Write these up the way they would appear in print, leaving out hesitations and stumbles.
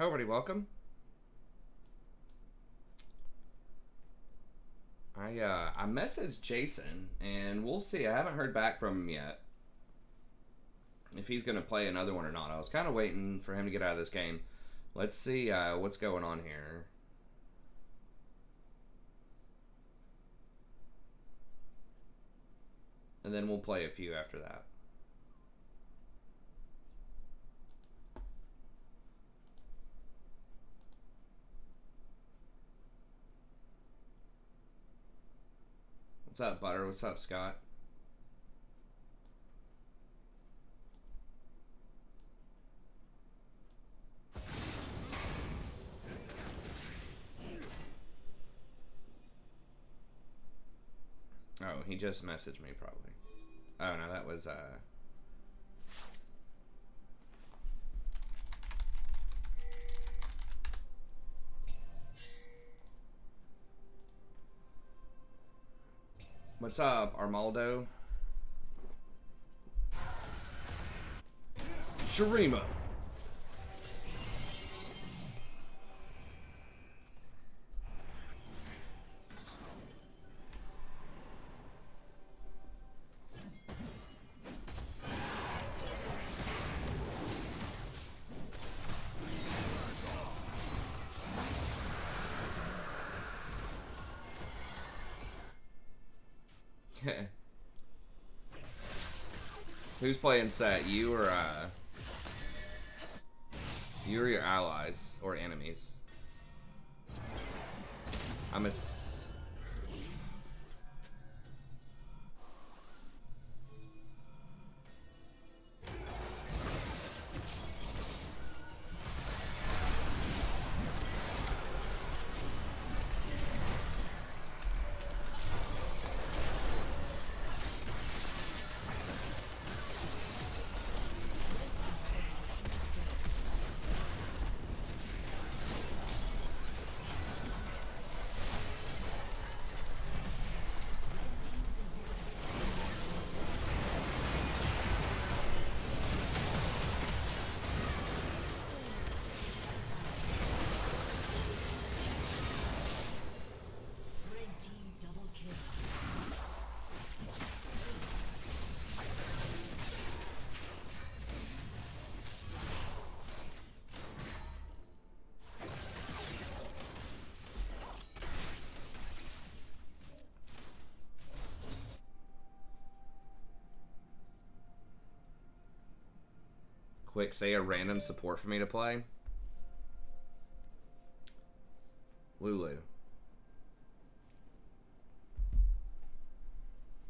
Hi, everybody. Welcome. I messaged Jason, and we'll see. I haven't heard back from him yet if he's going to play another one or not. I was kind of waiting for him to get out of this game. Let's see what's going on here. And then we'll play a few after that. What's up, Butter? What's up, Scott? Oh, he just messaged me, probably. Oh, no, that was, What's up, Armaldo? Sharima. Who's playing set? You or your allies or enemies? I'm a. Quick, say a random support for me to play. Lulu.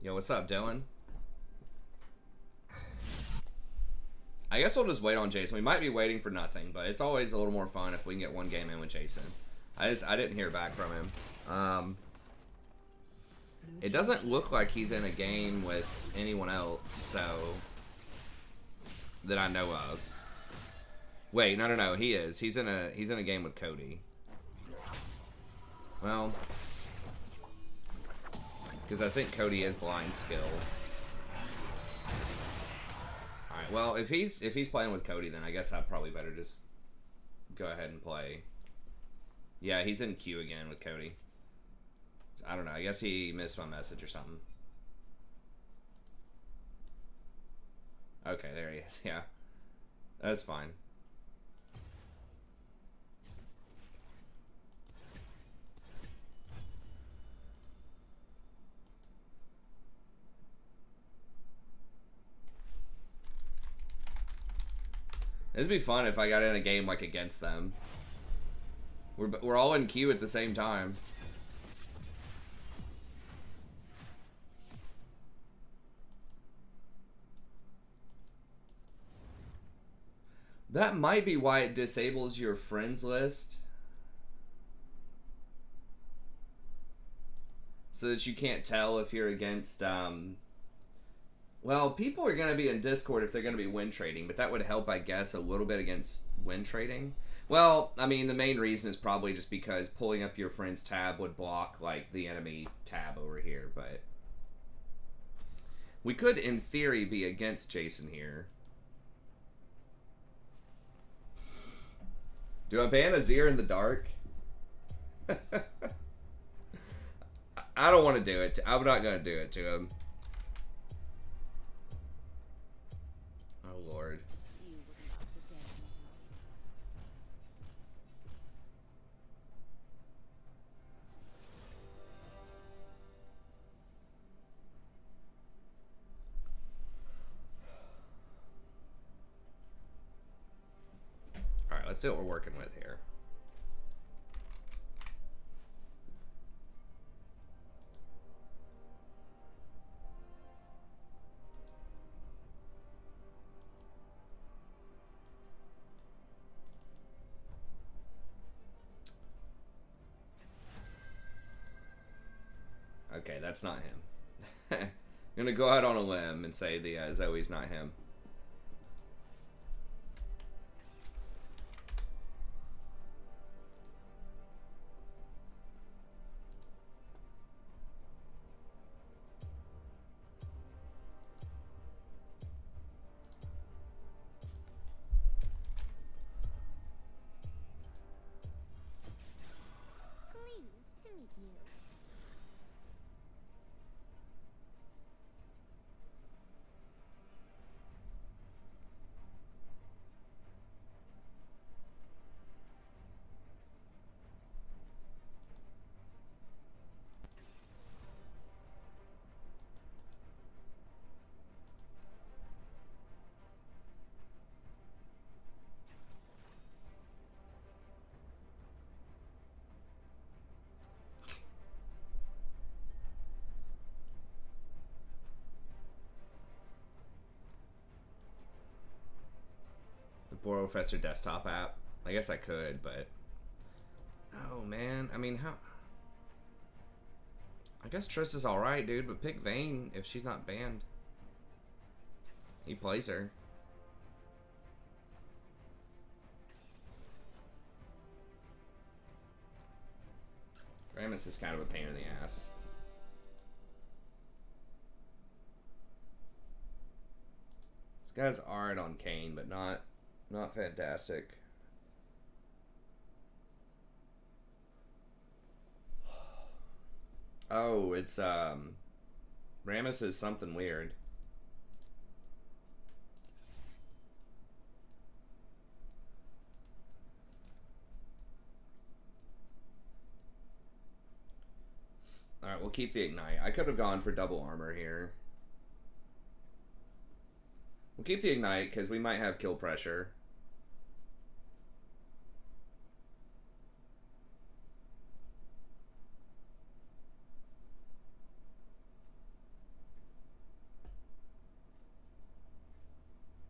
Yo, what's up, Dylan? I guess we'll just wait on Jason. We might be waiting for nothing, but it's always a little more fun if we can get one game in with Jason. I didn't hear back from him. It doesn't look like he's in a game with anyone else, so that I know of. Wait, no, he is. He's in a game with Cody. Well, because I think Cody is blind skill. All right. Well, if he's playing with Cody, then I guess I probably better just go ahead and play. Yeah, he's in queue again with Cody. So, I don't know. I guess he missed my message or something. Okay, there he is. Yeah, that's fine. It'd be fun if I got in a game like against them. We're all in queue at the same time. That might be why it disables your friends list. So that you can't tell if you're against, well, people are going to be in Discord if they're going to be win trading, but that would help, I guess, a little bit against win trading. Well, I mean, the main reason is probably just because pulling up your friend's tab would block, like, the enemy tab over here, but we could, in theory, be against Jason here. Do I ban Azir in the dark? I don't want to do it. I'm not going to do it to him. Oh, Lord. Alright, let's see what we're working with here. Okay, that's not him. I'm gonna go out on a limb and say the Zoe's not him. Borrow Professor desktop app. I guess I could, but oh man, I mean, how? I guess Triss is alright, dude, but pick Vayne if she's not banned. He plays her. Rammus is kind of a pain in the ass. This guy's alright on Kane, but not fantastic. Oh, it's Rammus is something weird. Alright, we'll keep the Ignite. I could have gone for double armor here. We'll keep the Ignite because we might have kill pressure.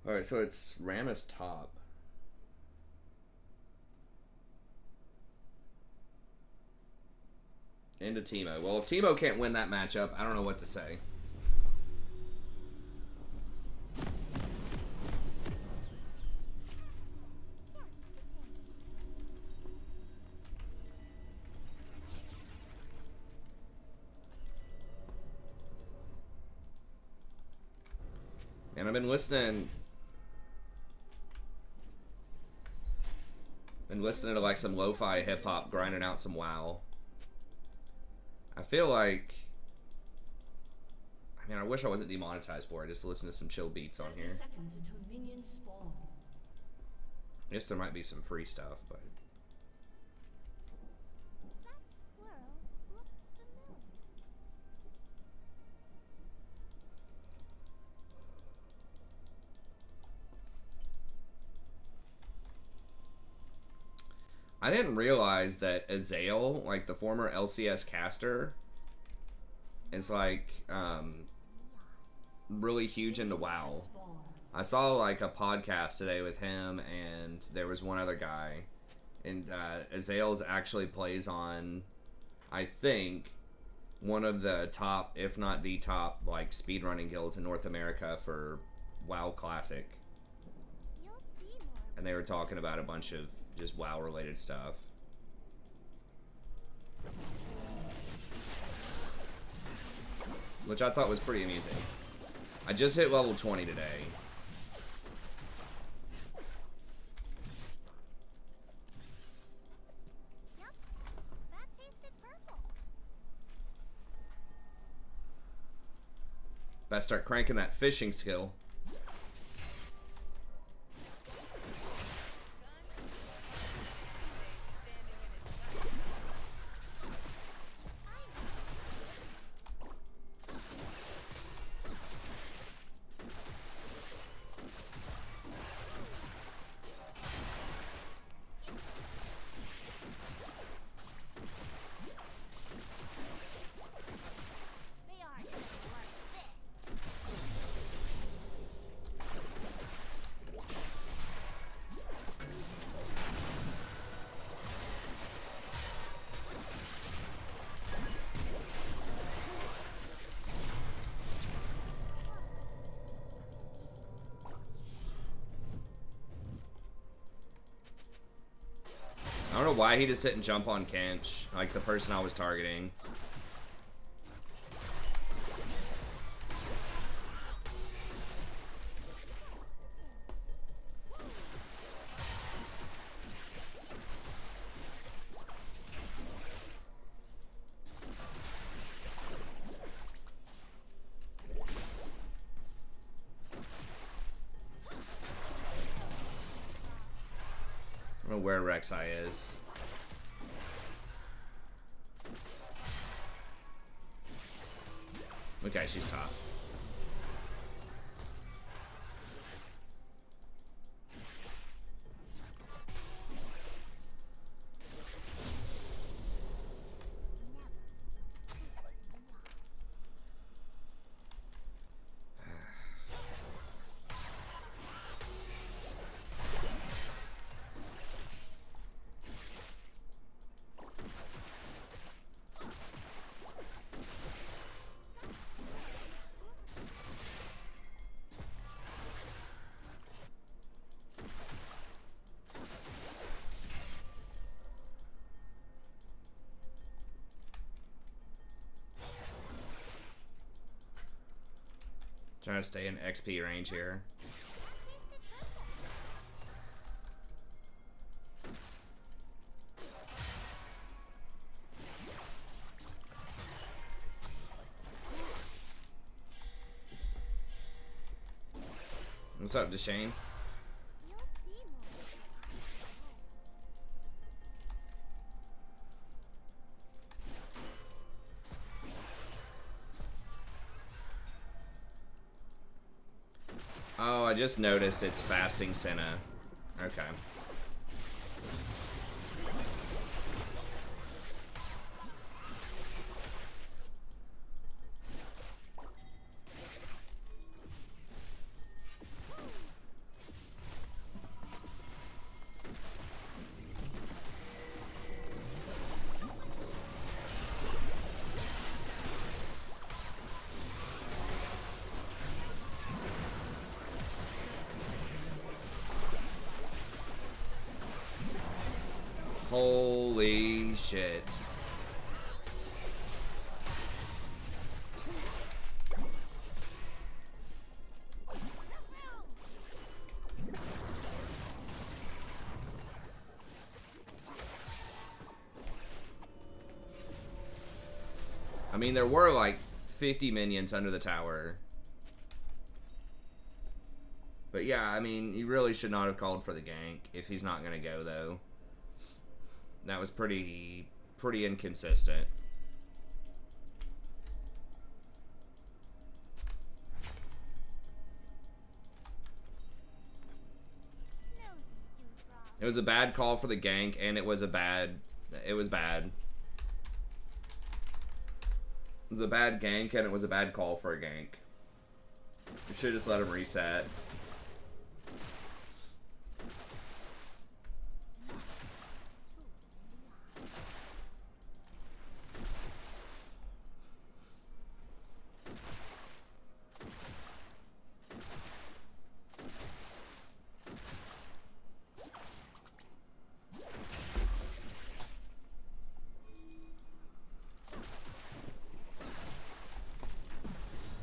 Alright, so it's Rammus top. Into Teemo. Well, if Teemo can't win that matchup, I don't know what to say. And I've been listening to like some lo-fi hip-hop, grinding out some WoW. I feel like, I mean, I wish I wasn't demonetized for it, just to listen to some chill beats on here. I guess there might be some free stuff, but I didn't realize that Azael, like the former LCS caster, is like really huge into WoW. I saw like a podcast today with him, and there was one other guy, and Azael's actually plays on, I think, one of the top, if not the top, like speedrunning guilds in North America for WoW Classic. And they were talking about a bunch of just WoW related stuff. Which I thought was pretty amusing. I just hit level 20 today. Best start cranking that fishing skill. I don't know why he just didn't jump on Kench, like the person I was targeting. I don't know where Rek'Sai is. Okay, she's top. Trying to stay in XP range here. What's up, Deshane? Oh, I just noticed it's fasting Senna. Okay. Holy shit. I mean, there were like 50 minions under the tower. But yeah, I mean, he really should not have called for the gank if he's not going to go, though. That was pretty inconsistent. It was a bad call for the gank, and it was bad. It was a bad gank, and it was a bad call for a gank. We should just let him reset.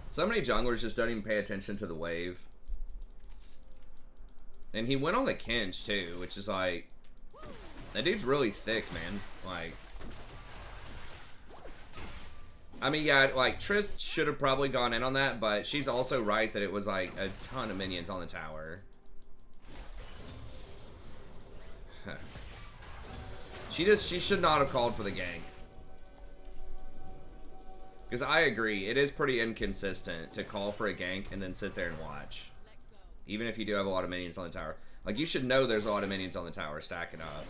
So many junglers just don't even pay attention to the wave. And he went on the Kench too, which is like, that dude's really thick, man. Like, I mean, yeah, like, Triss should have probably gone in on that, but she's also right that it was, like, a ton of minions on the tower. She should not have called for the gank. Because I agree, it is pretty inconsistent to call for a gank and then sit there and watch. Even if you do have a lot of minions on the tower. Like, you should know there's a lot of minions on the tower stacking up.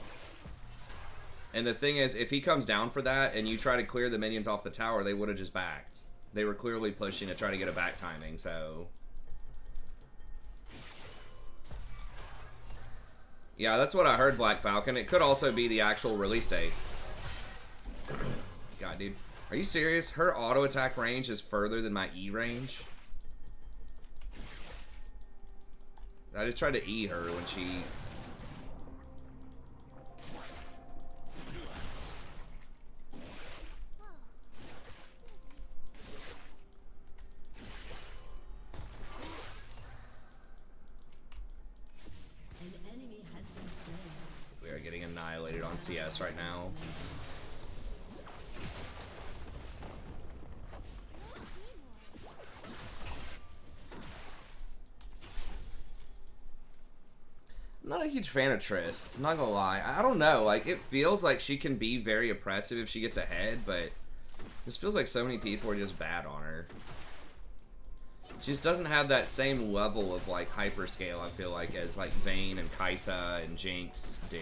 And the thing is, if he comes down for that and you try to clear the minions off the tower, they would have just backed. They were clearly pushing to try to get a back timing, so... Yeah, that's what I heard, Black Falcon. It could also be the actual release date. God, dude. Are you serious? Her auto attack range is further than my E range? I just tried to E her when she... We are getting annihilated on CS right now. I'm not a huge fan of Triss. I'm not gonna lie. I don't know. Like, it feels like she can be very oppressive if she gets ahead, but this feels like so many people are just bad on her. She just doesn't have that same level of, like, hyperscale, I feel like, as, like, Vayne and Kai'Sa and Jinx do.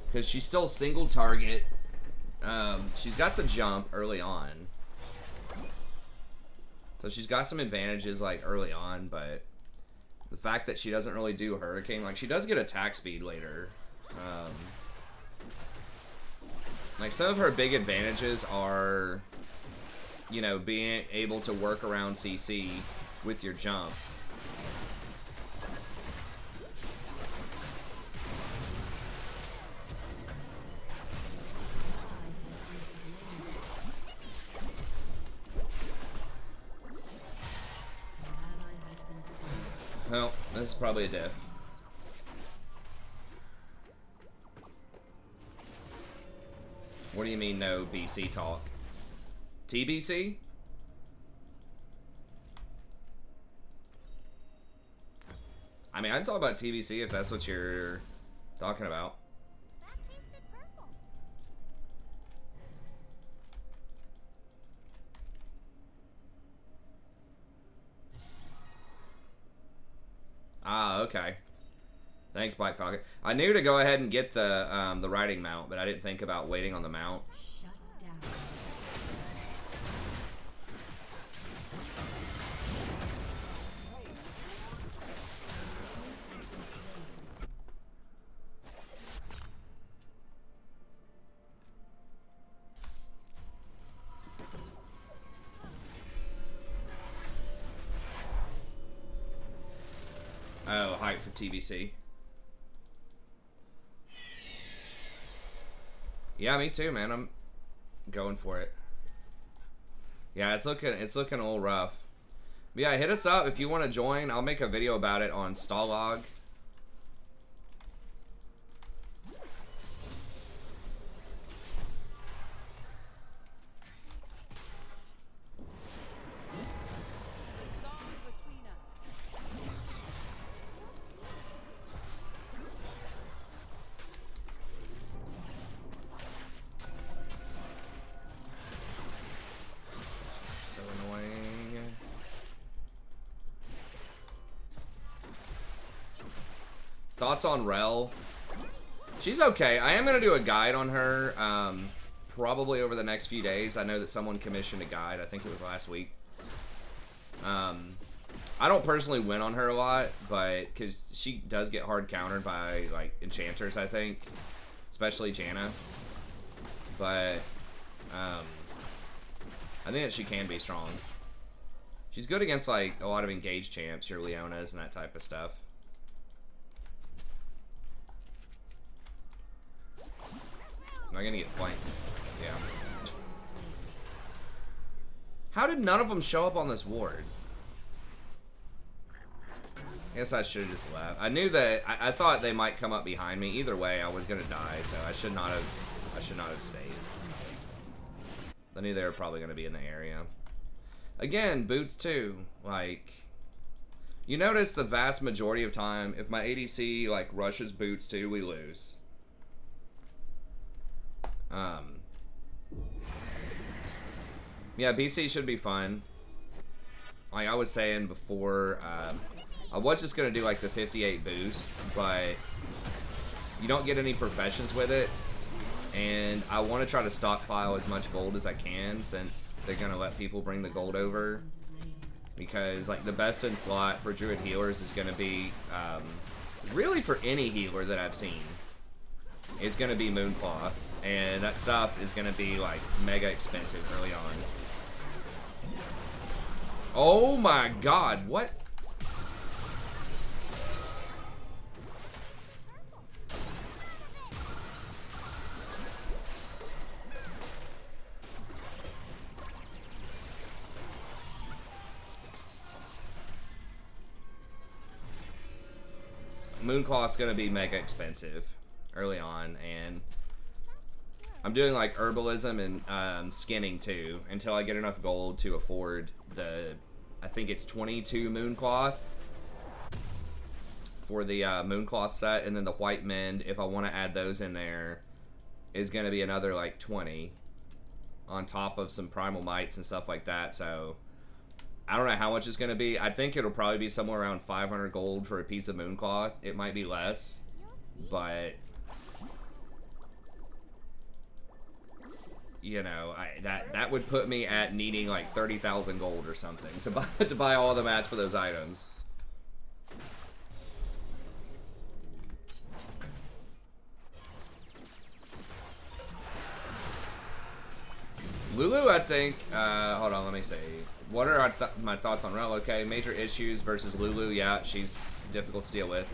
Because she's still single target. She's got the jump early on. So she's got some advantages, like, early on, but... The fact that she doesn't really do Hurricane, like, she does get attack speed later. Like, some of her big advantages are, you know, being able to work around CC with your jump. Well, this is probably a diff. What do you mean no BC talk? TBC? I mean, I can talk about TBC if that's what you're talking about. Ah, okay. Thanks, Black Falcon. I knew to go ahead and get the riding mount, but I didn't think about waiting on the mount. Oh, hype for TBC. Yeah, me too, man. I'm going for it. Yeah, it's looking a little rough. But yeah, hit us up if you want to join. I'll make a video about it on Stalog. Thoughts on Rel? She's okay. I am going to do a guide on her probably over the next few days. I know that someone commissioned a guide. I think it was last week. I don't personally win on her a lot, but because she does get hard countered by like enchanters, I think, especially Janna. But I think that she can be strong. She's good against like a lot of engaged champs, your Leonas and that type of stuff. Am I gonna get flanked? Yeah. How did none of them show up on this ward? I guess I should have just left. I knew that I thought they might come up behind me. Either way, I was gonna die, so I should not have stayed. I knew they were probably going to be in the area. Again, boots too. Like, you notice the vast majority of time, if my ADC like rushes boots too, we lose. Yeah, BC should be fun. Like I was saying before, I was just gonna do like the 58 boost, but you don't get any professions with it, and I want to try to stockpile as much gold as I can since they're gonna let people bring the gold over. Because like the best in slot for druid healers is gonna be, really for any healer that I've seen, it's gonna be Moonclaw, and that stuff is gonna be like mega expensive early on. Oh my god, what? Moonclaw's gonna be mega expensive early on, and I'm doing like herbalism and skinning too until I get enough gold to afford the, I think it's 22 Mooncloth for the Mooncloth set, and then the White Mend, if I want to add those in there, is going to be another like 20 on top of some Primal Mites and stuff like that. So I don't know how much it's going to be. I think it'll probably be somewhere around 500 gold for a piece of Mooncloth. It might be less, but you know, that would put me at needing like 30,000 gold or something to buy all the mats for those items. Lulu, I think. Hold on, let me see. What are my thoughts on Rel? Okay, major issues versus Lulu. Yeah, she's difficult to deal with.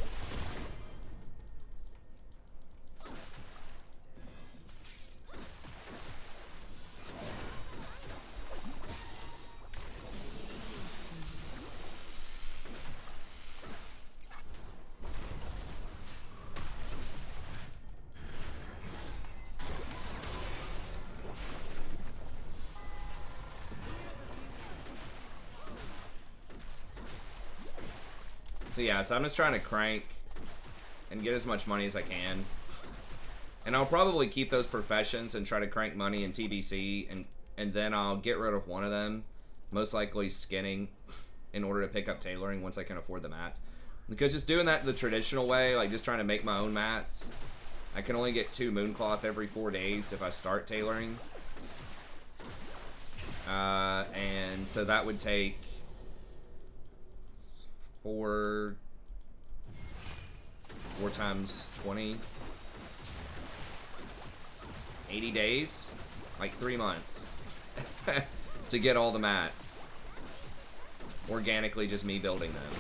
So yeah, so I'm just trying to crank and get as much money as I can. And I'll probably keep those professions and try to crank money in TBC, and then I'll get rid of one of them, most likely skinning, in order to pick up tailoring once I can afford the mats. Because just doing that the traditional way, like just trying to make my own mats, I can only get 2 Mooncloth every 4 days if I start tailoring. And so that would take 4 times 20, 80 days, like 3 months to get all the mats. Organically, just me building them,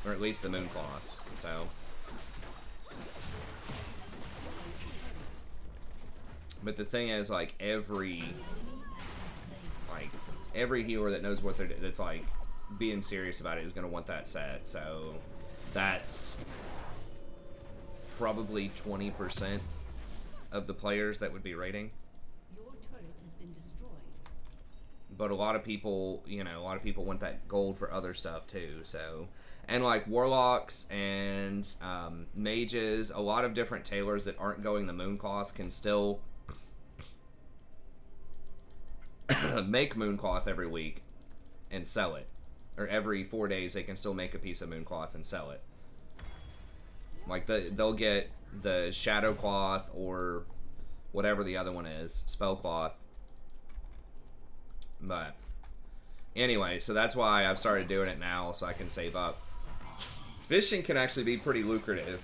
or at least the Mooncloths. So, but the thing is, like every healer that knows what that's like being serious about it is going to want that set. So that's probably 20% of the players that would be raiding. Your turret has been destroyed. But a lot of people, you know, a lot of people want that gold for other stuff too. So, and like warlocks and mages, a lot of different tailors that aren't going the Mooncloth can still make Mooncloth every week and sell it. Or every 4 days they can still make a piece of Mooncloth and sell it. Like they'll get the Shadow Cloth or whatever the other one is, Spell Cloth. But anyway, so that's why I've started doing it now, so I can save up. Fishing can actually be pretty lucrative.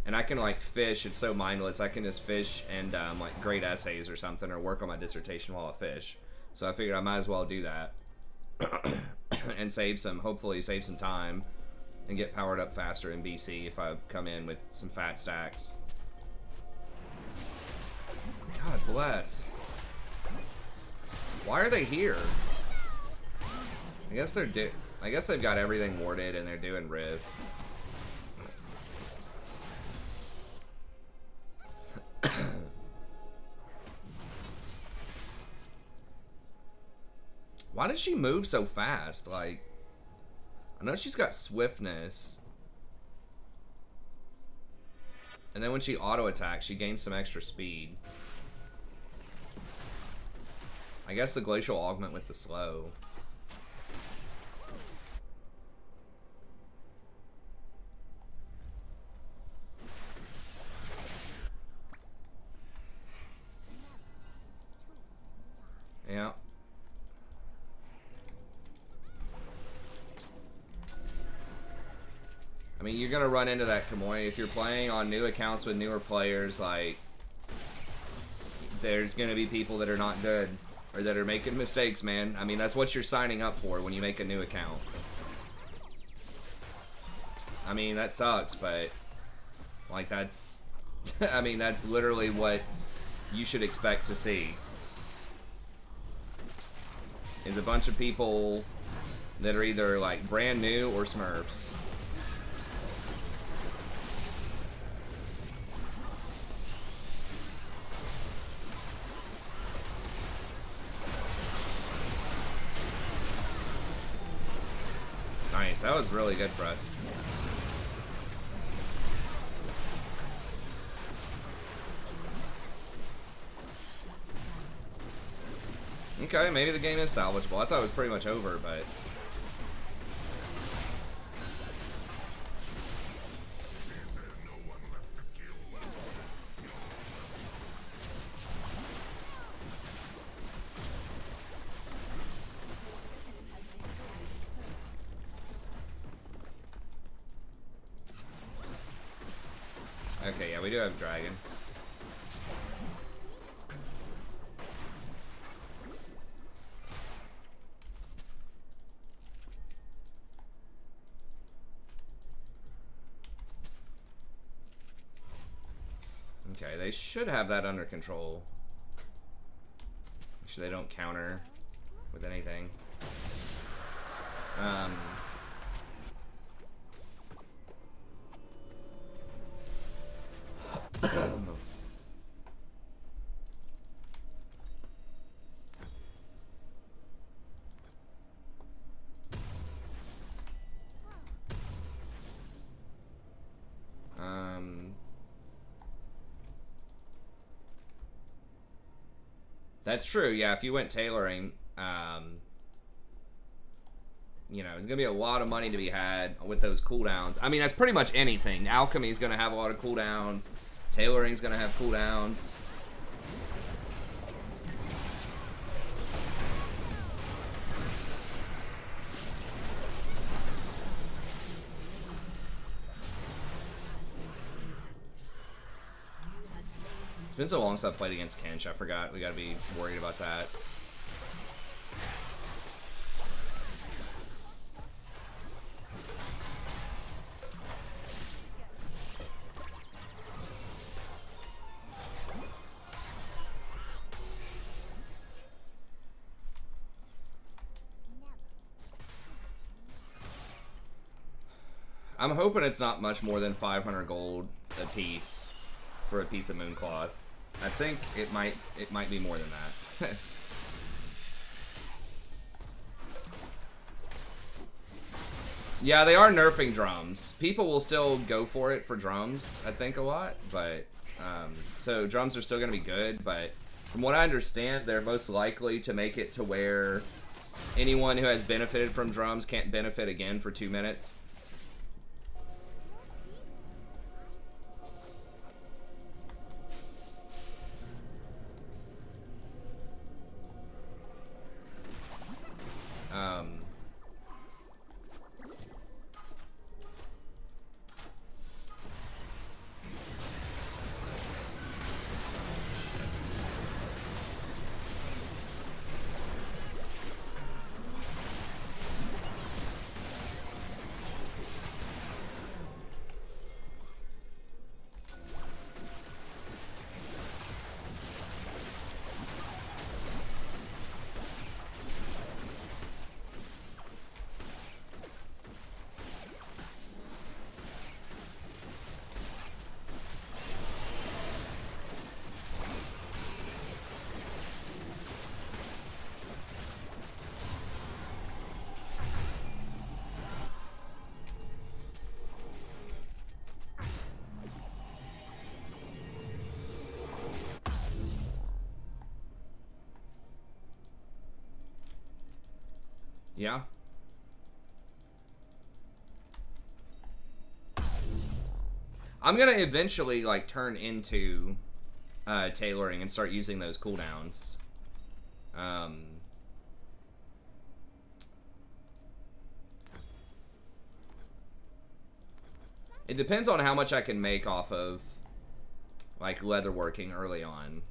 And I can like fish, it's so mindless. I can just fish and like grade essays or something, or work on my dissertation while I fish. So I figured I might as well do that. And hopefully save some time and get powered up faster in BC if I come in with some fat stacks. God bless. Why are they here? I guess they've got everything warded and they're doing Riv. Why did she move so fast? Like, I know she's got swiftness. And then when she auto attacks, she gains some extra speed. I guess the glacial augment with the slow. Yeah. I mean, you're gonna run into that, Kamoy. If you're playing on new accounts with newer players, like, there's gonna be people that are not good or that are making mistakes, man. I mean, that's what you're signing up for when you make a new account. I mean, that sucks, but like, that's I mean, that's literally what you should expect to see. Is a bunch of people that are either like brand new or Smurfs. Nice, that was really good for us. Okay, maybe the game is salvageable. I thought it was pretty much over, but... Okay, yeah, we do have Dragon. Okay, they should have that under control. Make sure they don't counter with anything. That's true, yeah, if you went tailoring, you know, there's gonna be a lot of money to be had with those cooldowns. I mean, that's pretty much anything. Alchemy's gonna have a lot of cooldowns. Tailoring's gonna have cooldowns. It's been so long since I've played against Kench, I forgot. We gotta be worried about that. I'm hoping it's not much more than 500 gold a piece for a piece of Mooncloth. I think it might be more than that. Yeah, they are nerfing drums. People will still go for it for drums, I think, a lot, but so drums are still going to be good, but from what I understand, they're most likely to make it to where anyone who has benefited from drums can't benefit again for 2 minutes. Yeah. I'm gonna eventually like turn into tailoring and start using those cooldowns. It depends on how much I can make off of like leatherworking early on.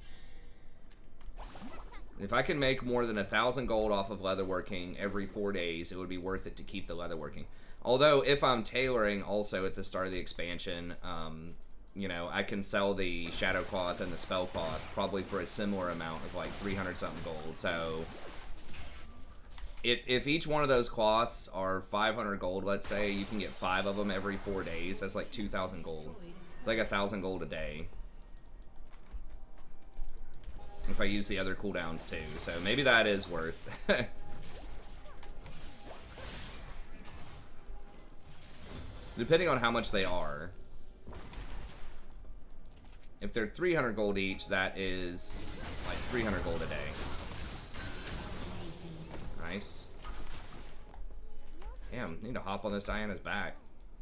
If I can make more than 1,000 gold off of leatherworking every 4 days, it would be worth it to keep the leatherworking. Although, if I'm tailoring also at the start of the expansion, you know, I can sell the shadow cloth and the spell cloth probably for a similar amount of like 300 something gold. So, if each one of those cloths are 500 gold, let's say, you can get 5 of them every 4 days. That's like 2,000 gold. It's like 1,000 gold a day. If I use the other cooldowns too, so maybe that is worth. Depending on how much they are. If they're 300 gold each, that is like 300 gold a day. Nice. Damn, need to hop on this Diana's back.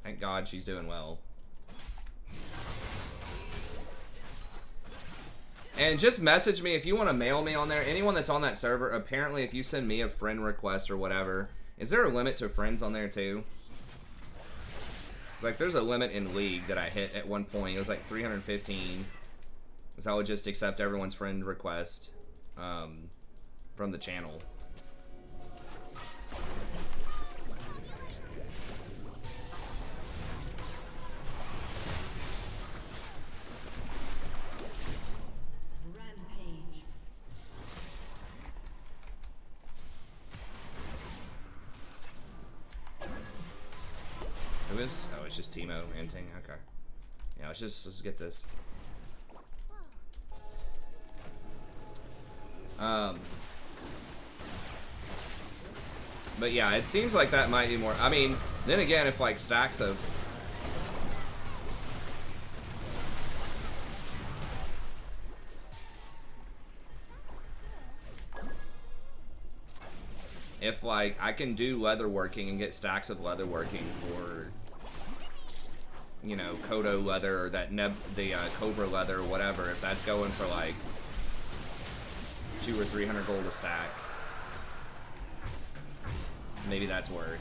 Thank God she's doing well. And just message me if you want to mail me on there. Anyone that's on that server, apparently if you send me a friend request or whatever, is there a limit to friends on there too? Like there's a limit in League that I hit at one point. It was like 315. So I would just accept everyone's friend request from the channel. Oh, it's just Teemo and Ting. Okay. Yeah, let's get this. But yeah, it seems like that might be more. I mean, then again, if like stacks of. If like I can do leatherworking and get stacks of leatherworking for, you know, Kodo leather or that Cobra leather or whatever, if that's going for like 200 or 300 gold a stack, maybe that's worth.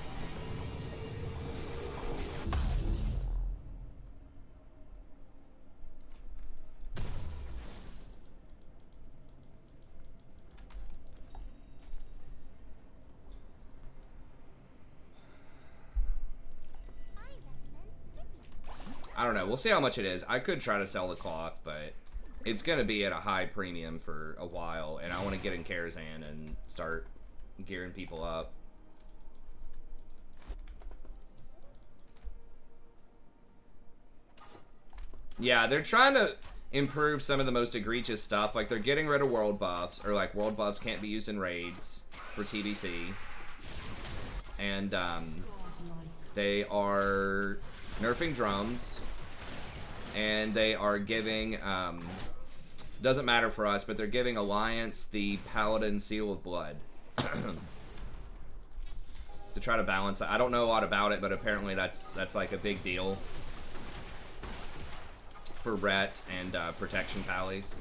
I don't know. We'll see how much it is. I could try to sell the cloth, but it's going to be at a high premium for a while, and I want to get in Karazhan and start gearing people up. Yeah, they're trying to improve some of the most egregious stuff. Like, they're getting rid of world buffs, or like world buffs can't be used in raids for TBC. And they are nerfing drums. And they are giving, doesn't matter for us, but they're giving Alliance the Paladin Seal of Blood. To try to balance that. I don't know a lot about it, but apparently that's like a big deal for Ret and protection pallies.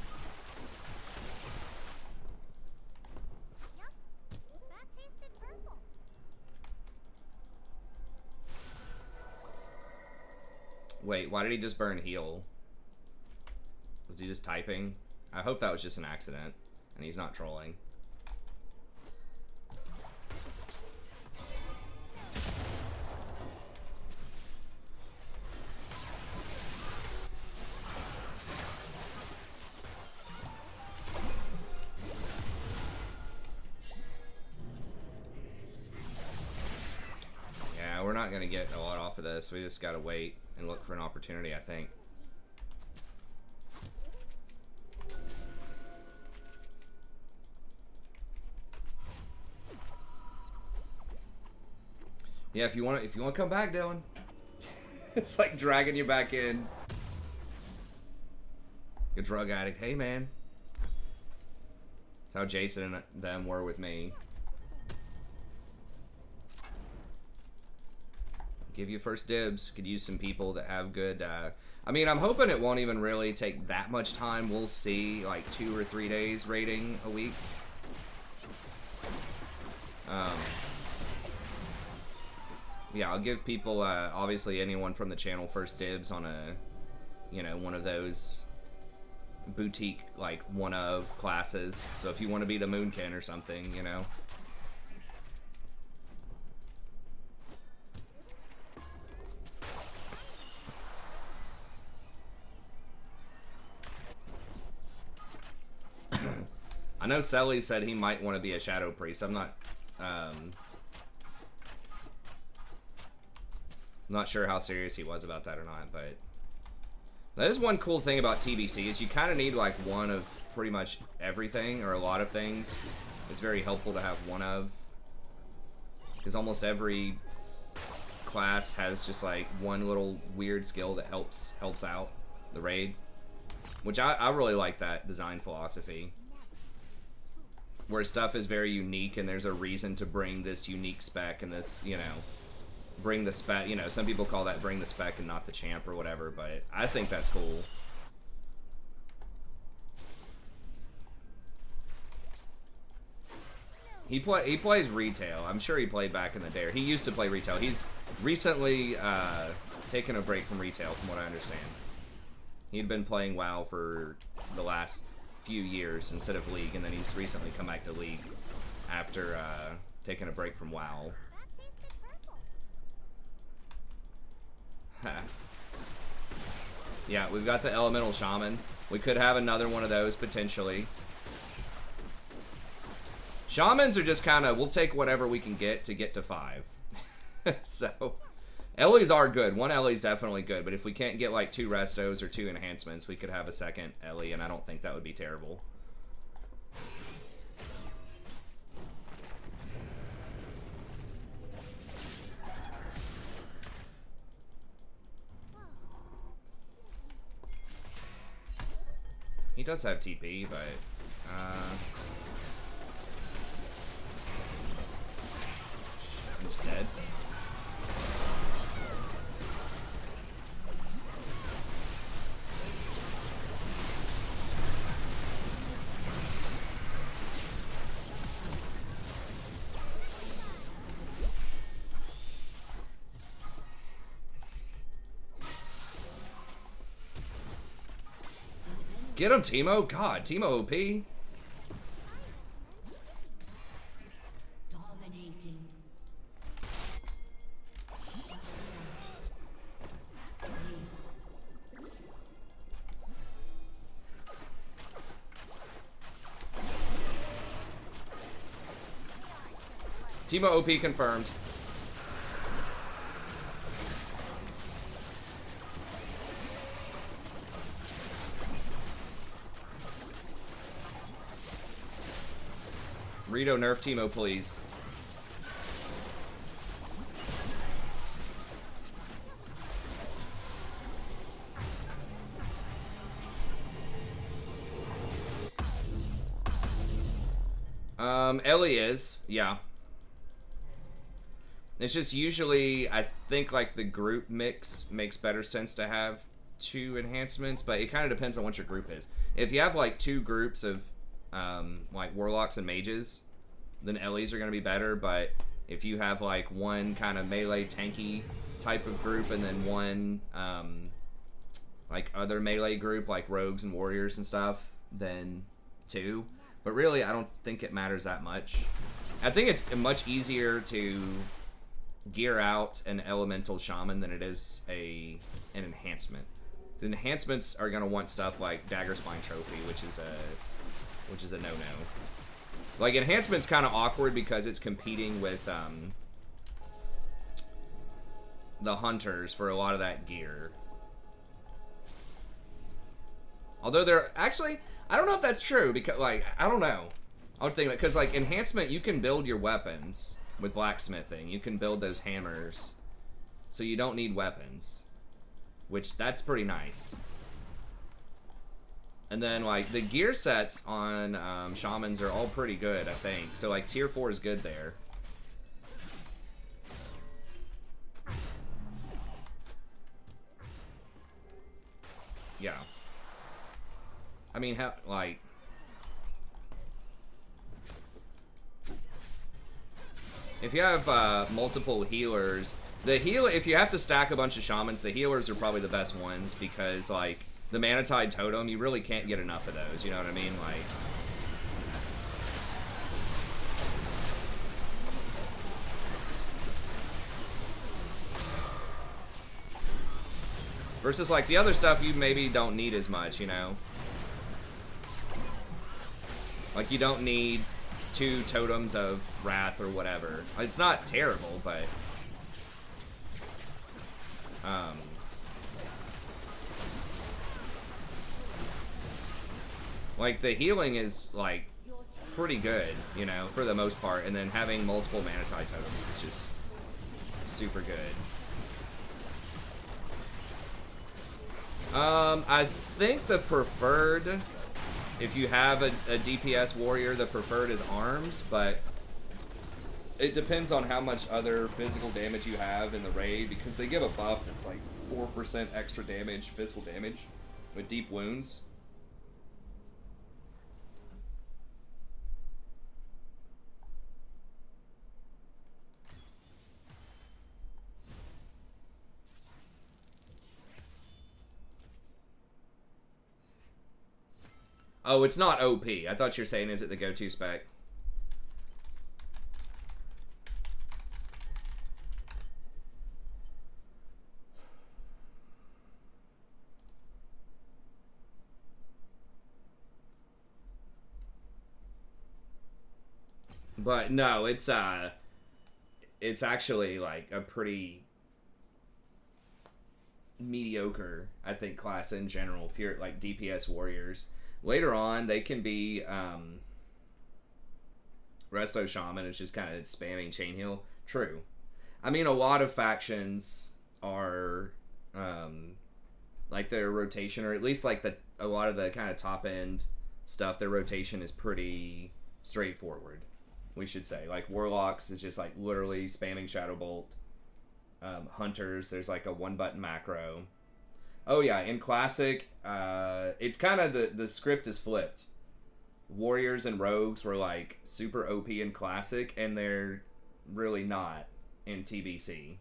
Wait, why did he just burn heal? Was he just typing? I hope that was just an accident, and he's not trolling. Yeah, we're not gonna get a lot off of this. We just gotta wait and look for an opportunity, I think. Yeah, if you want to come back, Dylan. It's like dragging you back in. A drug addict. Hey, man. That's how Jason and them were with me. give you first dibs. Could use some people that have good. I mean, I'm hoping it won't even really take that much time. We'll see, like 2 or 3 days raiding a week. Yeah, I'll give people, obviously anyone from the channel first dibs on a, you know, one of those boutique, like, one of classes. So if you want to be the Moonkin or something, you know. I know Selly said he might want to be a Shadow Priest. I'm not sure how serious he was about that or not, but that is one cool thing about TBC is you kind of need like one of pretty much everything or a lot of things. It's very helpful to have one of, because almost every class has just like one little weird skill that helps out the raid, which I really like that design philosophy, where stuff is very unique and there's a reason to bring this unique spec and this, you know, bring the spec, you know, some people call that bring the spec and not the champ or whatever, but I think that's cool. He plays retail. I'm sure he played back in the day. Or he used to play retail. He's recently taken a break from retail, from what I understand. He'd been playing WoW for the last few years instead of League, and then he's recently come back to League after taking a break from WoW. Yeah, we've got the Elemental Shaman. We could have another one of those potentially. Shamans are just kind of, we'll take whatever we can get to 5. So, Ellie's are good. One Ellie's definitely good, but if we can't get like 2 restos or 2 enhancements, we could have a second Ellie, and I don't think that would be terrible. He does have TP, but he's dead. Get him, Teemo. God, Teemo OP. Dominating. Teemo OP confirmed. Rito, nerf Teemo, please. Ellie is, yeah. It's just usually, I think, like, the group mix makes better sense to have 2 enhancements, but it kind of depends on what your group is. If you have, like, 2 groups of, like, warlocks and mages, then Ellie's are going to be better, but if you have, like, one kind of melee tanky type of group and then one, like, other melee group, like rogues and warriors and stuff, then 2. But really, I don't think it matters that much. I think it's much easier to gear out an elemental shaman than it is an enhancement. The enhancements are going to want stuff like Dagger Spine Trophy, which is a no-no. Like, enhancement's kind of awkward because it's competing with the hunters for a lot of that gear. Although they're actually, I don't know if that's true because, like, I don't know. I would think, because, like, enhancement, you can build your weapons with blacksmithing. You can build those hammers, so you don't need weapons, which that's pretty nice. And then, like, the gear sets on shamans are all pretty good, I think. So, like, tier 4 is good there. I mean, how, like... If you have multiple healers, if you have to stack a bunch of shamans, the healers are probably the best ones because, like, the Mana Tide Totem, you really can't get enough of those, you know what I mean? Like... Versus, like, the other stuff you maybe don't need as much, you know? Like, you don't need 2 totems of wrath or whatever. It's not terrible, but... Like, the healing is, like, pretty good, you know, for the most part. And then having multiple Mana Tide totems is just super good. I think the preferred, if you have a DPS warrior, the preferred is arms, but it depends on how much other physical damage you have in the raid, because they give a buff that's like 4% extra damage, physical damage, with deep wounds. Oh, it's not OP. I thought you were saying, is it the go-to spec? But no, it's actually like a pretty mediocre, I think, class in general if you're like DPS warriors. Later on, they can be Resto Shaman. It's just kind of spamming Chain Heal. True. I mean, a lot of factions are like their rotation, or at least like a lot of the kind of top end stuff, their rotation is pretty straightforward, we should say. Like Warlocks is just like literally spamming Shadow Bolt. Hunters, there's like a 1-button macro. Oh yeah, in Classic, it's kind of the script is flipped. Warriors and Rogues were like super OP in Classic, and they're really not in TBC.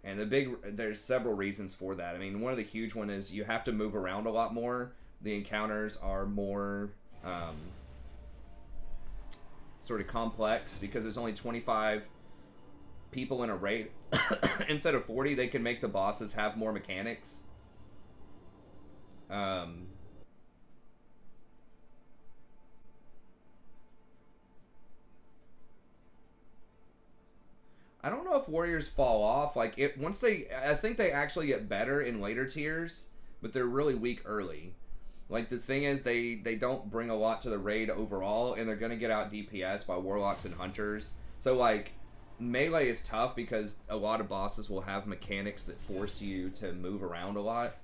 And there's several reasons for that. I mean, one of the huge one is you have to move around a lot more. The encounters are more sort of complex because there's only 25 people in a raid. Instead of 40, they can make the bosses have more mechanics. I don't know if warriors fall off. Like, I think they actually get better in later tiers, but they're really weak early. Like, the thing is, they don't bring a lot to the raid overall, and they're gonna get out DPS by warlocks and hunters. So, like, melee is tough because a lot of bosses will have mechanics that force you to move around a lot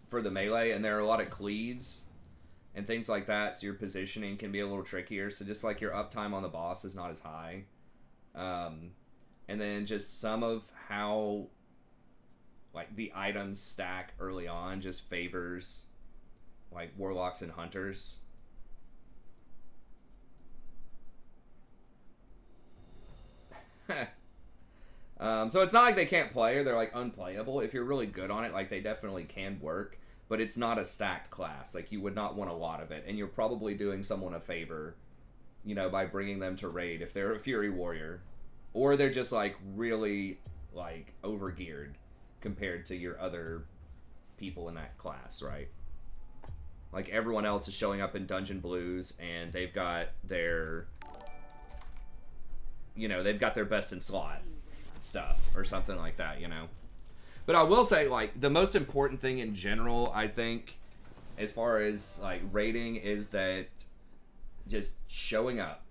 for the melee, and there are a lot of cleaves and things like that, so your positioning can be a little trickier. So just like your uptime on the boss is not as high. And then just some of how like the items stack early on just favors like warlocks and hunters. So it's not like they can't play or they're like unplayable. If you're really good on it, like they definitely can work, but it's not a stacked class. Like you would not want a lot of it, and you're probably doing someone a favor, you know, by bringing them to raid if they're a Fury Warrior, or they're just like really like overgeared compared to your other people in that class, right? Like everyone else is showing up in Dungeon Blues and they've got their, you know, they've got their best in slot stuff or something like that, you know. But I will say, like, the most important thing in general, I think, as far as like rating, is that just showing up,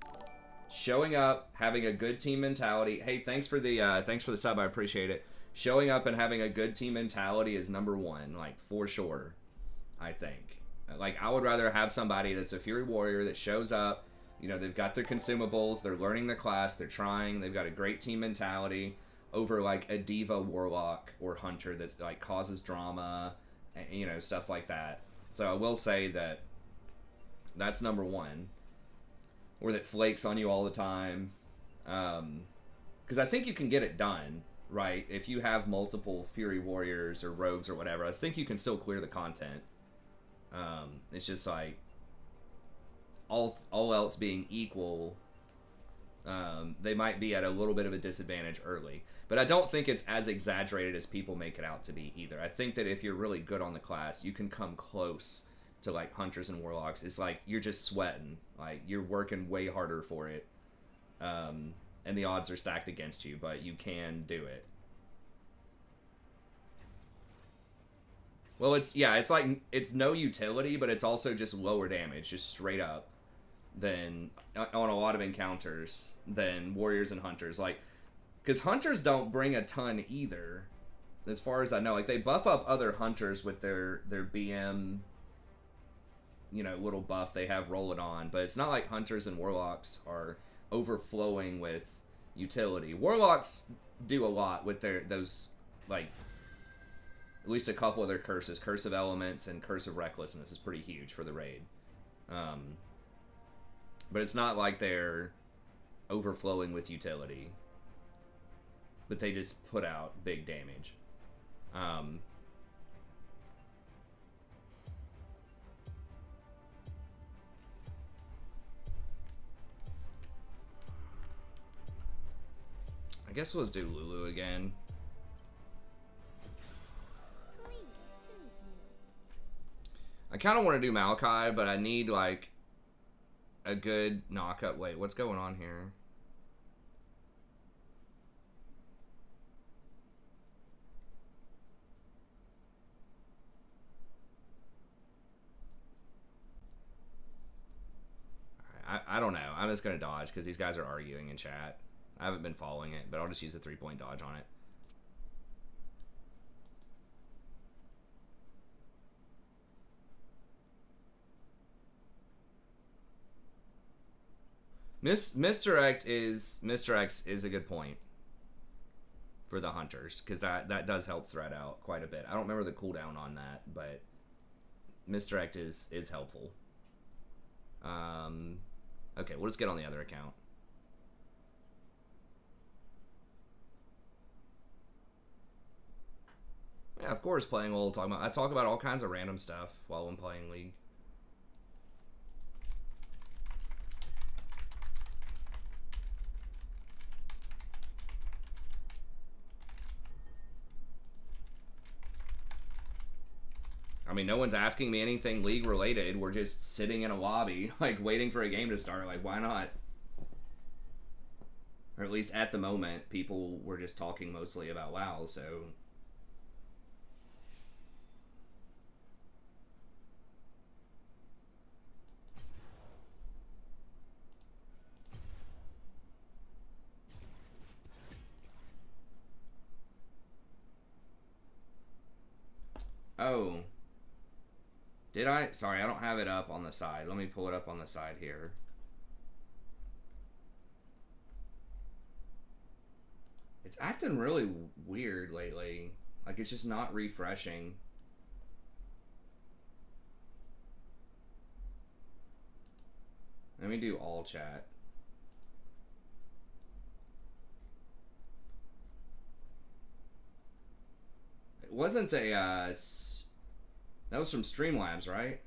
having a good team mentality. Hey, thanks for the sub, I appreciate it. Showing up and having a good team mentality is number one, like, for sure. I think, like, I would rather have somebody that's a Fury Warrior that shows up. You know, they've got their consumables, they're learning the class, they're trying, they've got a great team mentality, over like a diva warlock or hunter that's like causes drama, and, you know, stuff like that. So I will say that that's number one. Or that flakes on you all the time. Because I think you can get it done, right? If you have multiple Fury Warriors or Rogues or whatever, I think you can still clear the content. It's just like all else being equal, they might be at a little bit of a disadvantage early. But I don't think it's as exaggerated as people make it out to be either. I think that if you're really good on the class, you can come close to like Hunters and Warlocks. It's like you're just sweating. Like you're working way harder for it. And the odds are stacked against you, but you can do it. Well, it's like it's no utility, but it's also just lower damage, just straight up, than on a lot of encounters than Warriors and Hunters. Like, because Hunters don't bring a ton either, as far as I know. Like they buff up other Hunters with their BM, little buff they have rolling on, but it's not like Hunters and Warlocks are overflowing with utility. Warlocks do a lot with those, like, at least a couple of their curses. Curse of Elements and Curse of Recklessness is pretty huge for the raid. But it's not like they're overflowing with utility. But they just put out big damage. I guess let's do Lulu again. I kind of want to do Maokai, but I need, like, a good knockup. Wait, what's going on here? I don't know. I'm just going to dodge because these guys are arguing in chat. I haven't been following it, but I'll just use a 3-point dodge on it. Misdirect is a good point for the Hunters, because that does help thread out quite a bit. I don't remember the cooldown on that, but Misdirect is helpful. Okay, we'll just get on the other account. Yeah, of course, playing a little I talk about all kinds of random stuff while I'm playing League. I mean, no one's asking me anything League related. We're just sitting in a lobby, like, waiting for a game to start. Like, why not? Or at least at the moment, people were just talking mostly about WoW, so... Oh. Did I? Sorry, I don't have it up on the side. Let me pull it up on the side here. It's acting really weird lately. Like, it's just not refreshing. Let me do all chat. It wasn't a, that was from Streamlabs, right?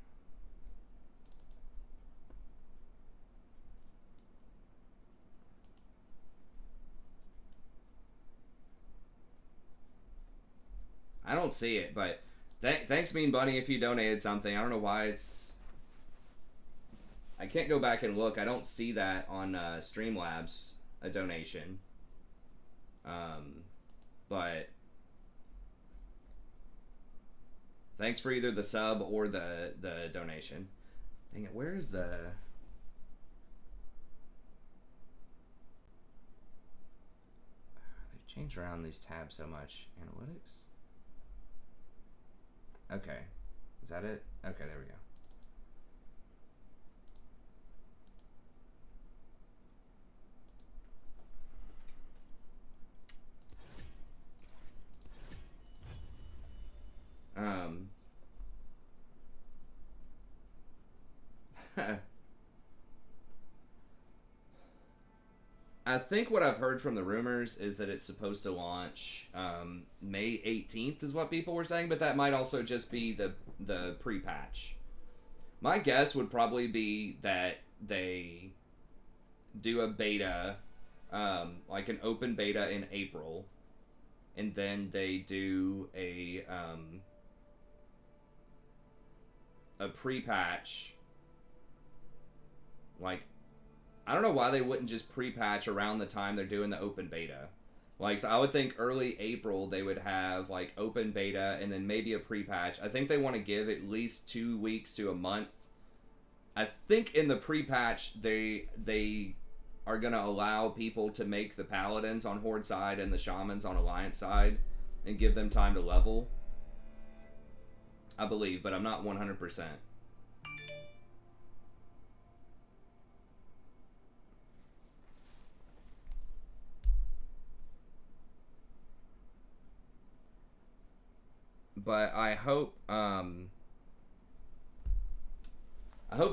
I don't see it, but thanks, Mean Bunny, if you donated something. I don't know why it's... I can't go back and look. I don't see that on Streamlabs, a donation. But... thanks for either the sub or the donation. Dang it, where is the... They've changed around these tabs so much. Analytics? Okay. Is that it? Okay, there we go. I think what I've heard from the rumors is that it's supposed to launch May 18th is what people were saying, but that might also just be the pre-patch. My guess would probably be that they do a beta, like an open beta in April, and then they do a pre-patch. Like, I don't know why they wouldn't just pre-patch around the time they're doing the open beta. Like, so I would think early April they would have, like, open beta and then maybe a pre-patch. I think they want to give at least 2 weeks to a month. I think in the pre-patch they are going to allow people to make the paladins on Horde side and the shamans on Alliance side and give them time to level. I believe, but I'm not 100%. But I hope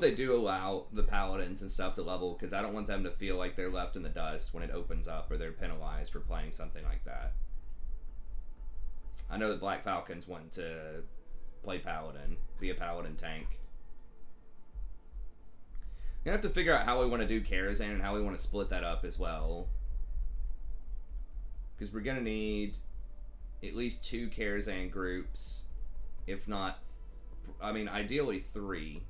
they do allow the paladins and stuff to level, because I don't want them to feel like they're left in the dust when it opens up, or they're penalized for playing something like that. I know that Black Falcons want to play paladin, be a paladin tank. We're gonna have to figure out how we want to do Karazhan and how we want to split that up as well, because we're gonna need at least 2 Karazhan groups, if not, I mean, ideally 3.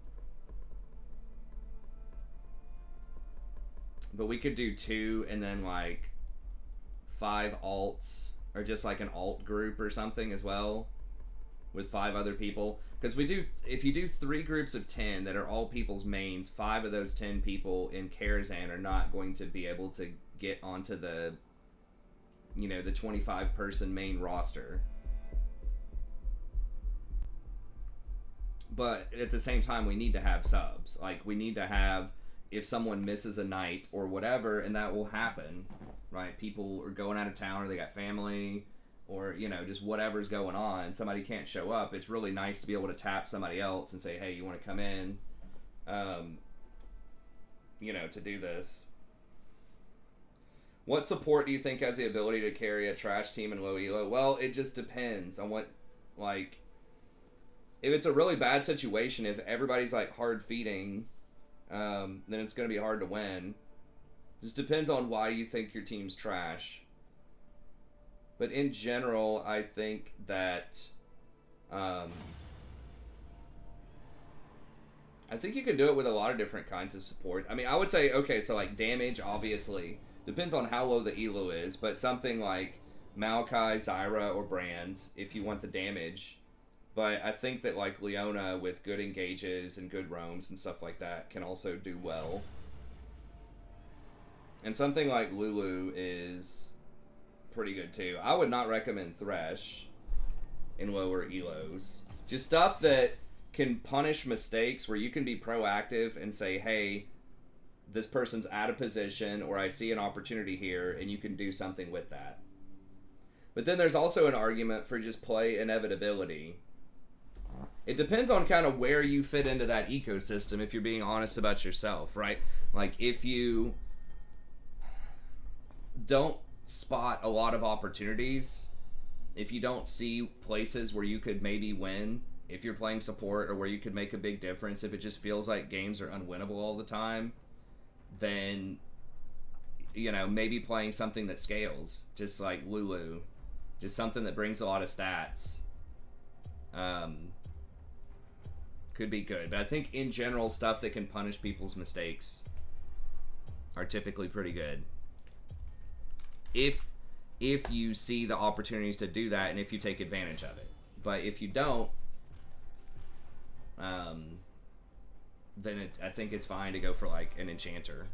But we could do 2 and then like 5 alts, or just like an alt group or something as well, with 5 other people. Because we do, if you do 3 groups of 10 that are all people's mains, 5 of those 10 people in Karazhan are not going to be able to get onto the, you know, the 25-person main roster. But at the same time, we need to have subs. Like, we need to have, if someone misses a night or whatever, and that will happen, right? People are going out of town, or they got family, or, you know, just whatever's going on, somebody can't show up. It's really nice to be able to tap somebody else and say, hey, you want to come in, you know, to do this. What support do you think has the ability to carry a trash team in low elo? Well, it just depends on what, like, if it's a really bad situation, if everybody's, like, hard feeding, then it's going to be hard to win. Just depends on why you think your team's trash. But in general, I think that, I think you can do it with a lot of different kinds of support. I mean, I would say, okay, so, like, damage, obviously, depends on how low the elo is, but something like Maokai, Zyra, or Brand, if you want the damage. But I think that, like, Leona with good engages and good roams and stuff like that can also do well. And something like Lulu is pretty good too. I would not recommend Thresh in lower elos. Just stuff that can punish mistakes, where you can be proactive and say, hey, this person's out of position, or I see an opportunity here, and you can do something with that. But then there's also an argument for just play inevitability. It depends on kind of where you fit into that ecosystem, if you're being honest about yourself, right? Like, if you don't spot a lot of opportunities, if you don't see places where you could maybe win, if you're playing support, or where you could make a big difference, if it just feels like games are unwinnable all the time, then, you know, maybe playing something that scales, just like Lulu, just something that brings a lot of stats, could be good. But I think in general, stuff that can punish people's mistakes are typically pretty good, if you see the opportunities to do that, and if you take advantage of it. But if you don't, then I think it's fine to go for, like, an enchanter.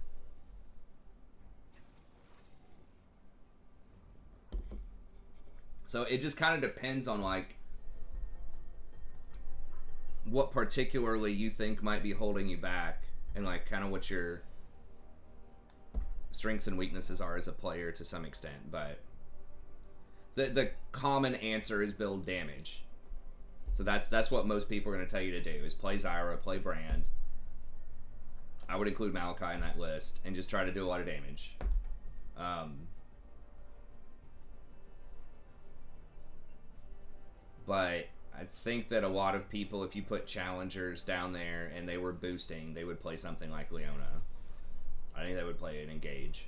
So it just kind of depends on, like, what particularly you think might be holding you back, and, like, kind of what your strengths and weaknesses are as a player to some extent. But the common answer is build damage. So that's what most people are going to tell you to do, is play Zyra, play Brand. I would include Maokai in that list, and just try to do a lot of damage. But I think that a lot of people, if you put challengers down there and they were boosting, they would play something like Leona. I think they would play an Engage.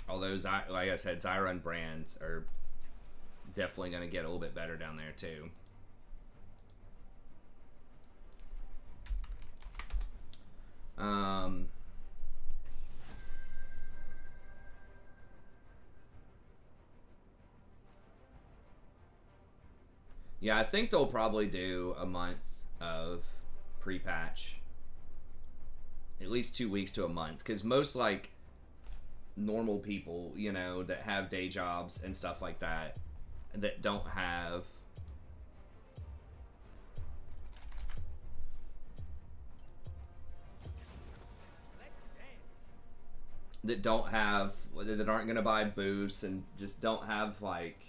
Although, like I said, Zyra and Brands are definitely going to get a little bit better down there, too. Yeah, I think they'll probably do a month of pre-patch. At least 2 weeks to a month. Because most, like, normal people, you know, that have day jobs and stuff like that, that don't have... that aren't going to buy boosts and just don't have, like,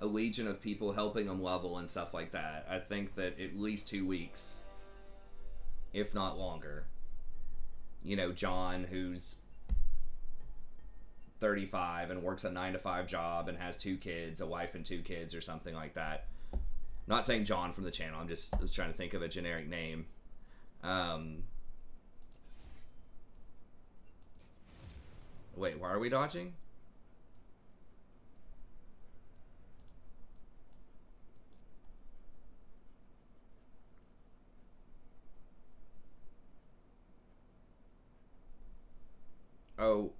a legion of people helping them level and stuff like that. I think that at least 2 weeks, if not longer. You know, John, who's 35 and works a 9-to-5 job and has 2 kids, a wife and 2 kids or something like that. I'm not saying John from the channel, I'm just trying to think of a generic name. Wait, why are we dodging? Oh,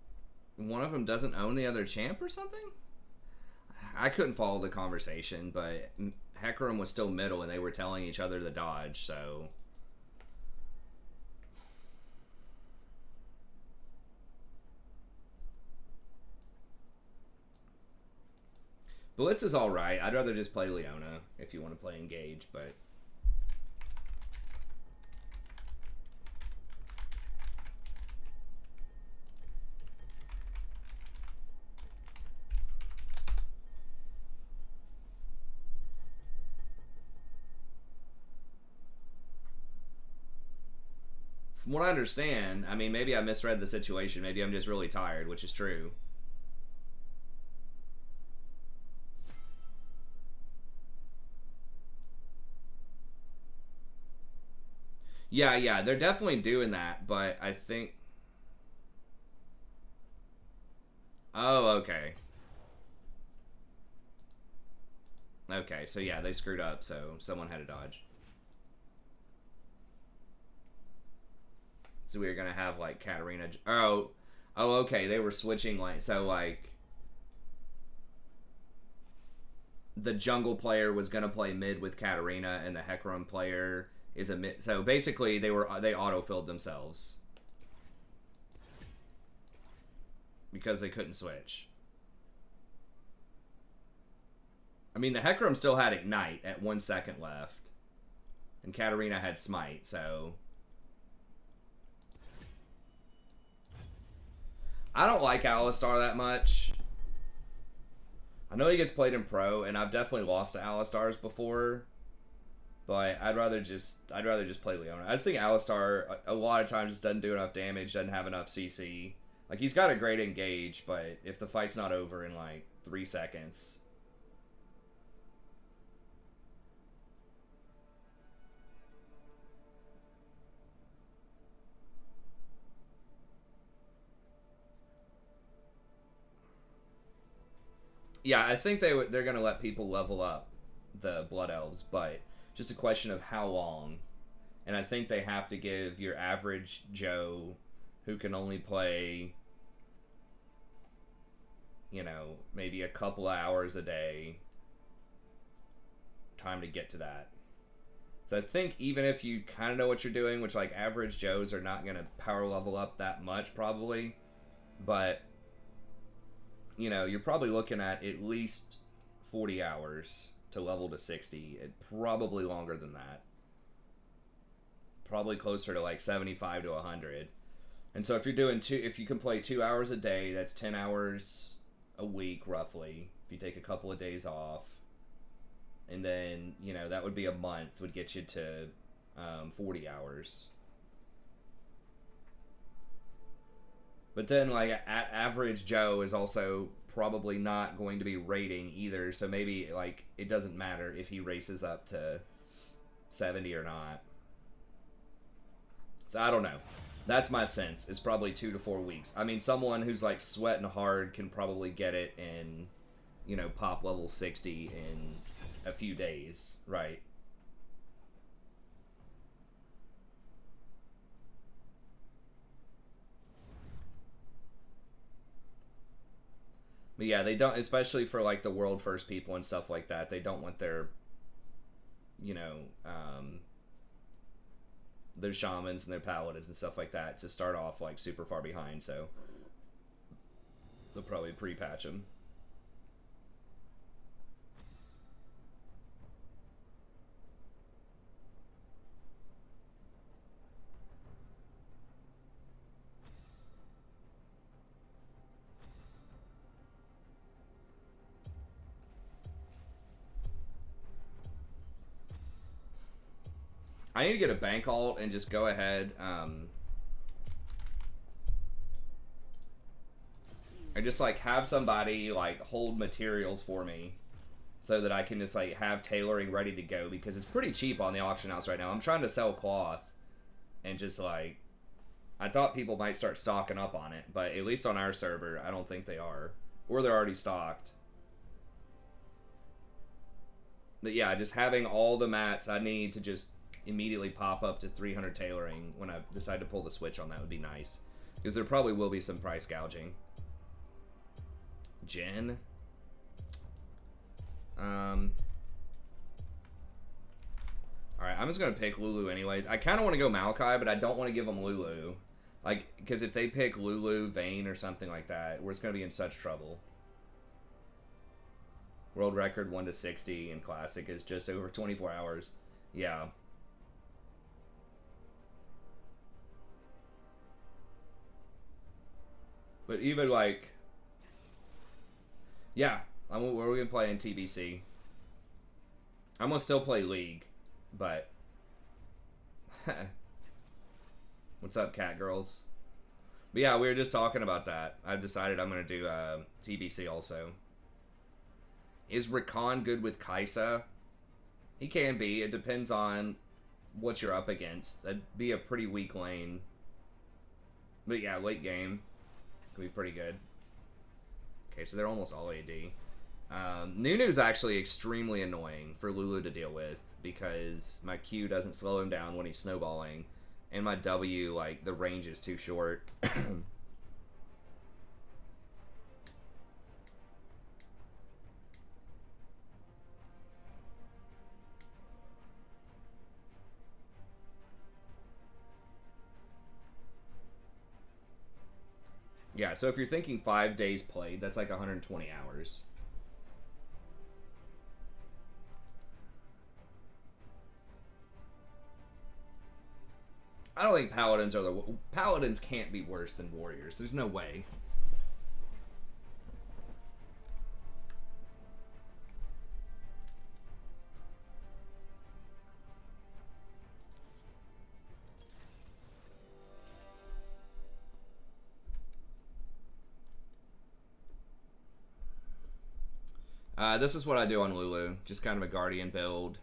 one of them doesn't own the other champ or something? I couldn't follow the conversation, but Hecarim was still middle and they were telling each other to dodge, so... Blitz is alright. I'd rather just play Leona if you want to play Engage, but... From what I understand, I mean, maybe I misread the situation. Maybe I'm just really tired, which is true. Yeah, they're definitely doing that, but I think... Oh, okay. Okay, so yeah, they screwed up, so someone had to dodge. So we were gonna have, like, Katarina... Oh, okay, they were switching, like, so, like... The jungle player was gonna play mid with Katarina, and the Hecarim player... is a mid. So basically, they auto-filled themselves because they couldn't switch. I mean, the Hecarim still had Ignite at 1 second left, and Katarina had Smite. So I don't like Alistar that much. I know he gets played in pro, and I've definitely lost to Alistars before. But I'd rather just play Leona. I just think Alistar a lot of times just doesn't do enough damage, doesn't have enough CC. Like, he's got a great engage, but if the fight's not over in like 3 seconds. Yeah, I think they're gonna let people level up the Blood Elves, but just a question of how long. And I think they have to give your average Joe who can only play, you know, maybe a couple of hours a day time to get to that. So I think even if you kind of know what you're doing, which, like, average Joes are not going to power level up that much probably, but, you know, you're probably looking at least 40 hours to level to 60. Probably longer than that. Probably closer to like 75 to 100. And so if you're doing if you can play 2 hours a day, that's 10 hours a week roughly. If you take a couple of days off, and then that would be a month, would get you to 40 hours. But then like average Joe is also probably not going to be rating either, so maybe like it doesn't matter if he races up to 70 or not. So I don't know. That's my sense. It's probably 2 to 4 weeks. I mean, someone who's like sweating hard can probably get it in, pop level 60 in a few days, right? But yeah, they don't, especially for like the world first people and stuff like that, they don't want their, their shamans and their paladins and stuff like that to start off like super far behind, so they'll probably pre-patch them. I need to get a bank alt and just go ahead and just like have somebody like hold materials for me so that I can just like have tailoring ready to go, because it's pretty cheap on the auction house right now. I'm trying to sell cloth and just like, I thought people might start stocking up on it, but at least on our server I don't think they are, or they're already stocked. But yeah, just having all the mats I need to just immediately pop up to 300 tailoring when I decide to pull the switch on that would be nice, because there probably will be some price gouging. Jen. Alright, I'm just gonna pick Lulu anyways. I kind of want to go Maokai, but I don't want to give them Lulu. Like, because if they pick Lulu, Vayne, or something like that, we're just gonna be in such trouble. World record 1 to 60 in Classic is just over 24 hours. Yeah. But even like, yeah, where are we gonna play in TBC? I'm gonna still play League, but what's up, cat girls? But yeah, we were just talking about that. I've decided I'm gonna do TBC also. Is Rakan good with Kaisa? He can be. It depends on what you're up against. That'd be a pretty weak lane. But yeah, late game could be pretty good. Okay, so they're almost all AD. Nunu's actually extremely annoying for Lulu to deal with, because my Q doesn't slow him down when he's snowballing, and my W, like, the range is too short. Yeah, so if you're thinking 5 days played, that's like 120 hours. I don't think paladins are the... Paladins can't be worse than warriors. There's no way. This is what I do on Lulu. Just kind of a Guardian build.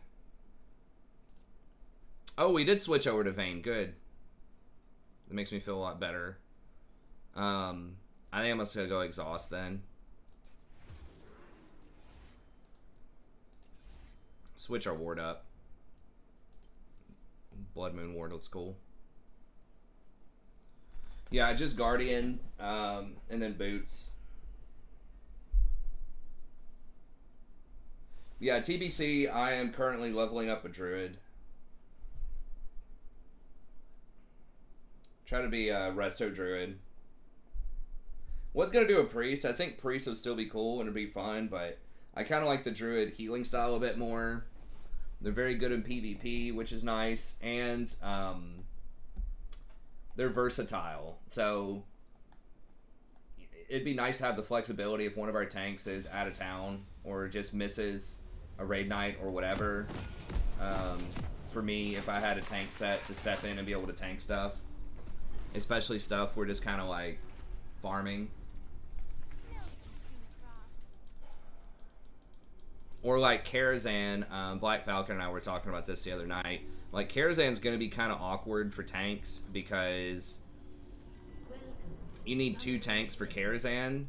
Oh, we did switch over to Vayne. Good. That makes me feel a lot better. I think I'm just going to go Exhaust then. Switch our ward up. Blood Moon ward looks cool. Yeah, just Guardian, and then Boots. Yeah, TBC, I am currently leveling up a Druid. Try to be a Resto Druid. Was going to do a Priest. I think Priest would still be cool and it'd be fun, but I kind of like the Druid healing style a bit more. They're very good in PvP, which is nice, and they're versatile. So it'd be nice to have the flexibility if one of our tanks is out of town or just misses a raid night or whatever. For me, if I had a tank set to step in and be able to tank stuff, especially stuff we're just kind of like farming. Or like Karazhan, Black Falcon and I were talking about this the other night. Like Karazhan's going to be kind of awkward for tanks because you need 2 tanks for Karazhan,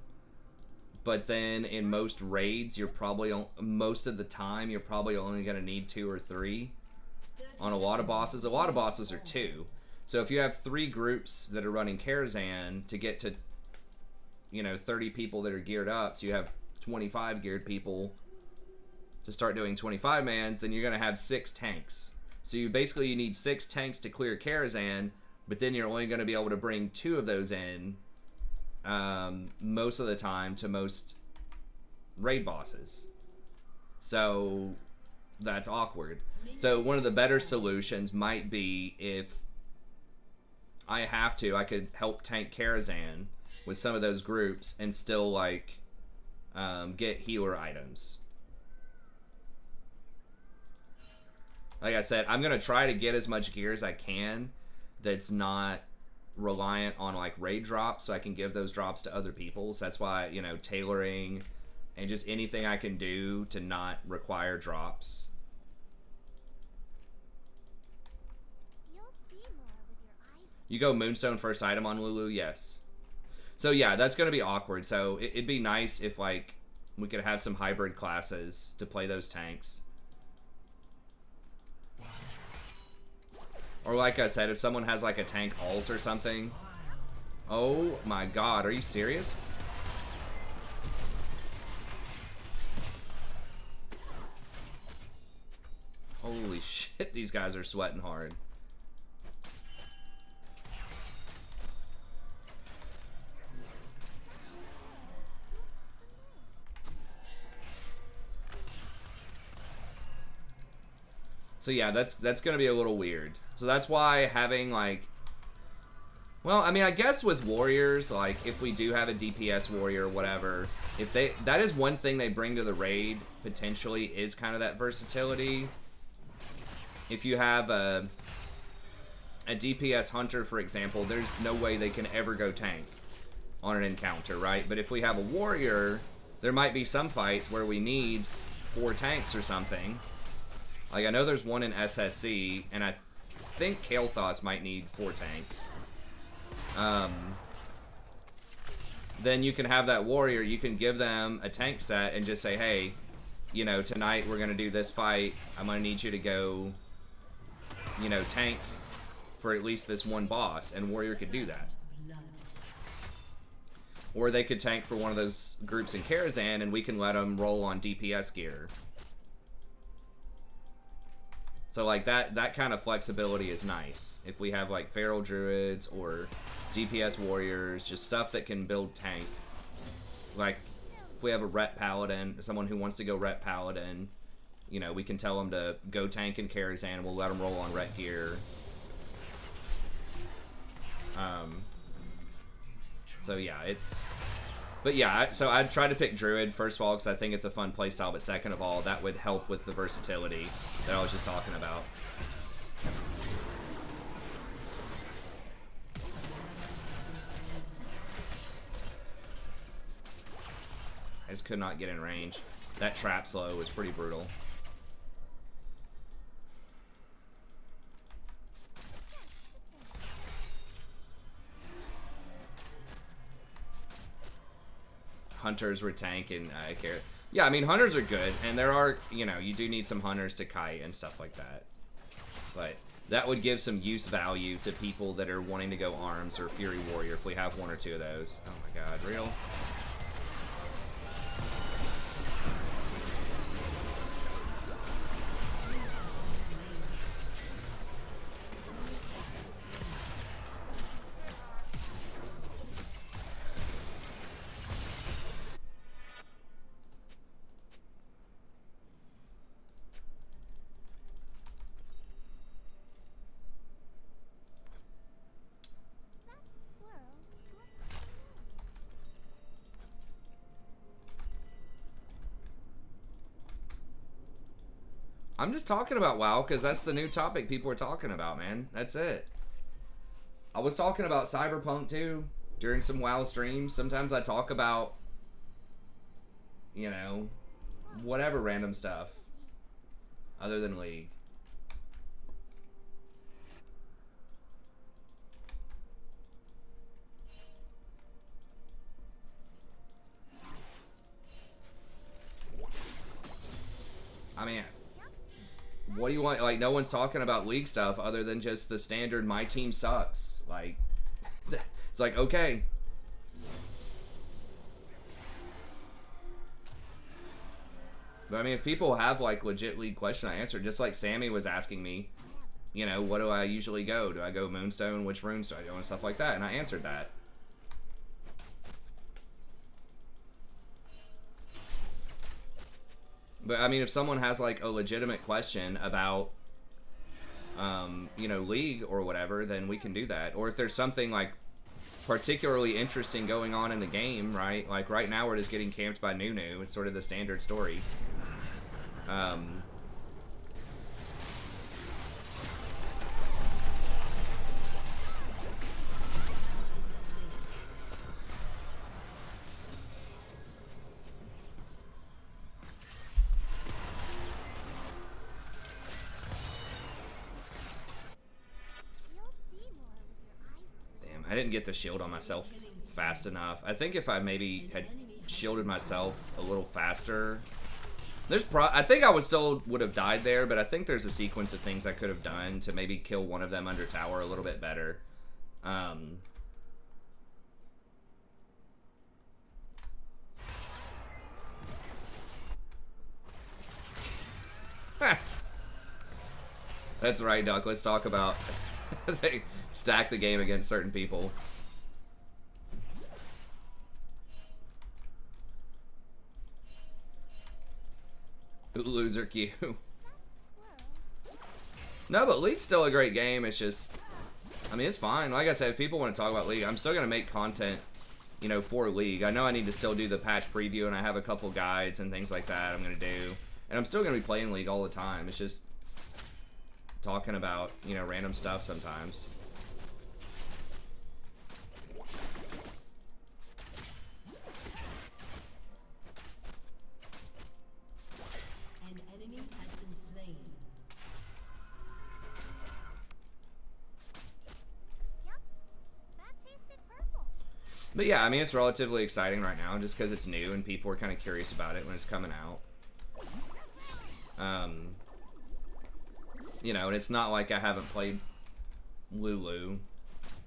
but then in most raids, you're probably most of the time you're probably only going to need 2 or 3. On a lot of bosses are 2. So if you have 3 groups that are running Karazhan to get to, 30 people that are geared up, so you have 25 geared people to start doing 25 mans, then you're going to have 6 tanks. So you need 6 tanks to clear Karazhan, but then you're only going to be able to bring 2 of those in most of the time to most raid bosses. So that's awkward. So one of the better solutions might be if I could help tank Karazhan with some of those groups and still like get healer items. Like I said, I'm going to try to get as much gear as I can that's not reliant on like raid drops, so I can give those drops to other people. So that's why, tailoring and just anything I can do to not require drops. You go Moonstone first item on Lulu? Yes. So yeah, that's going to be awkward. So it'd be nice if like we could have some hybrid classes to play those tanks. Or like I said, if someone has like a tank ult or something. Oh my god, are you serious? Holy shit, these guys are sweating hard. So yeah, that's gonna be a little weird. So that's why having like, well, I mean, I guess with warriors, like if we do have a DPS warrior or whatever, if that is one thing they bring to the raid potentially is kind of that versatility. If you have a DPS hunter, for example, there's no way they can ever go tank on an encounter, right? But if we have a warrior, there might be some fights where we need 4 tanks or something. Like, I know there's one in SSC, and I think Kael'thas might need 4 tanks. Then you can have that warrior, you can give them a tank set and just say, hey, tonight we're going to do this fight. I'm going to need you to go, tank for at least this one boss, and warrior could do that. Or they could tank for one of those groups in Karazhan, and we can let them roll on DPS gear. So like that kind of flexibility is nice. If we have like feral druids or DPS warriors, just stuff that can build tank. Like if we have a rep paladin, someone who wants to go rep paladin, we can tell them to go tank in Karazhan, and we'll let them roll on rep gear. So yeah, but yeah, so I'd try to pick Druid, first of all, because I think it's a fun playstyle, but second of all, that would help with the versatility that I was just talking about. I just could not get in range. That trap slow was pretty brutal. Hunters were tank and carry. Yeah, I mean, hunters are good, and there are, you do need some hunters to kite and stuff like that. But that would give some use value to people that are wanting to go arms or Fury Warrior if we have 1 or 2 of those. Oh my god, real? I'm just talking about WoW because that's the new topic people are talking about, man. That's it. I was talking about Cyberpunk too during some WoW streams. Sometimes I talk about, you know, whatever random stuff other than League. I mean, what do you want? Like, no one's talking about League stuff other than just the standard my team sucks. Like, it's like, okay. But I mean, if people have like legit League question, I answer. Just like Sammy was asking me, you know, what do I usually go? Do I go Moonstone? Which runes do I go? And stuff like that. And I answered that. But I mean, if someone has like a legitimate question about, you know, League or whatever, then we can do that. Or if there's something like particularly interesting going on in the game, right? Like right now we're just getting camped by Nunu. It's sort of the standard story. I didn't get the shield on myself fast enough. I think if I maybe had shielded myself a little faster, I think I would have died there, but I think there's a sequence of things I could have done to maybe kill one of them under tower a little bit better. That's right, Duck. Let's talk about they stack the game against certain people. Loser Q. No, but League's still a great game. It's just, I mean, it's fine. Like I said, if people want to talk about League, I'm still going to make content, you know, for League. I know I need to still do the patch preview, and I have a couple guides and things like that I'm going to do. And I'm still going to be playing League all the time. It's just talking about, you know, random stuff sometimes. An enemy has been slain. Yep, that tasted purple. But yeah, I mean, it's relatively exciting right now just because it's new and people are kind of curious about it when it's coming out. You know, and it's not like I haven't played Lulu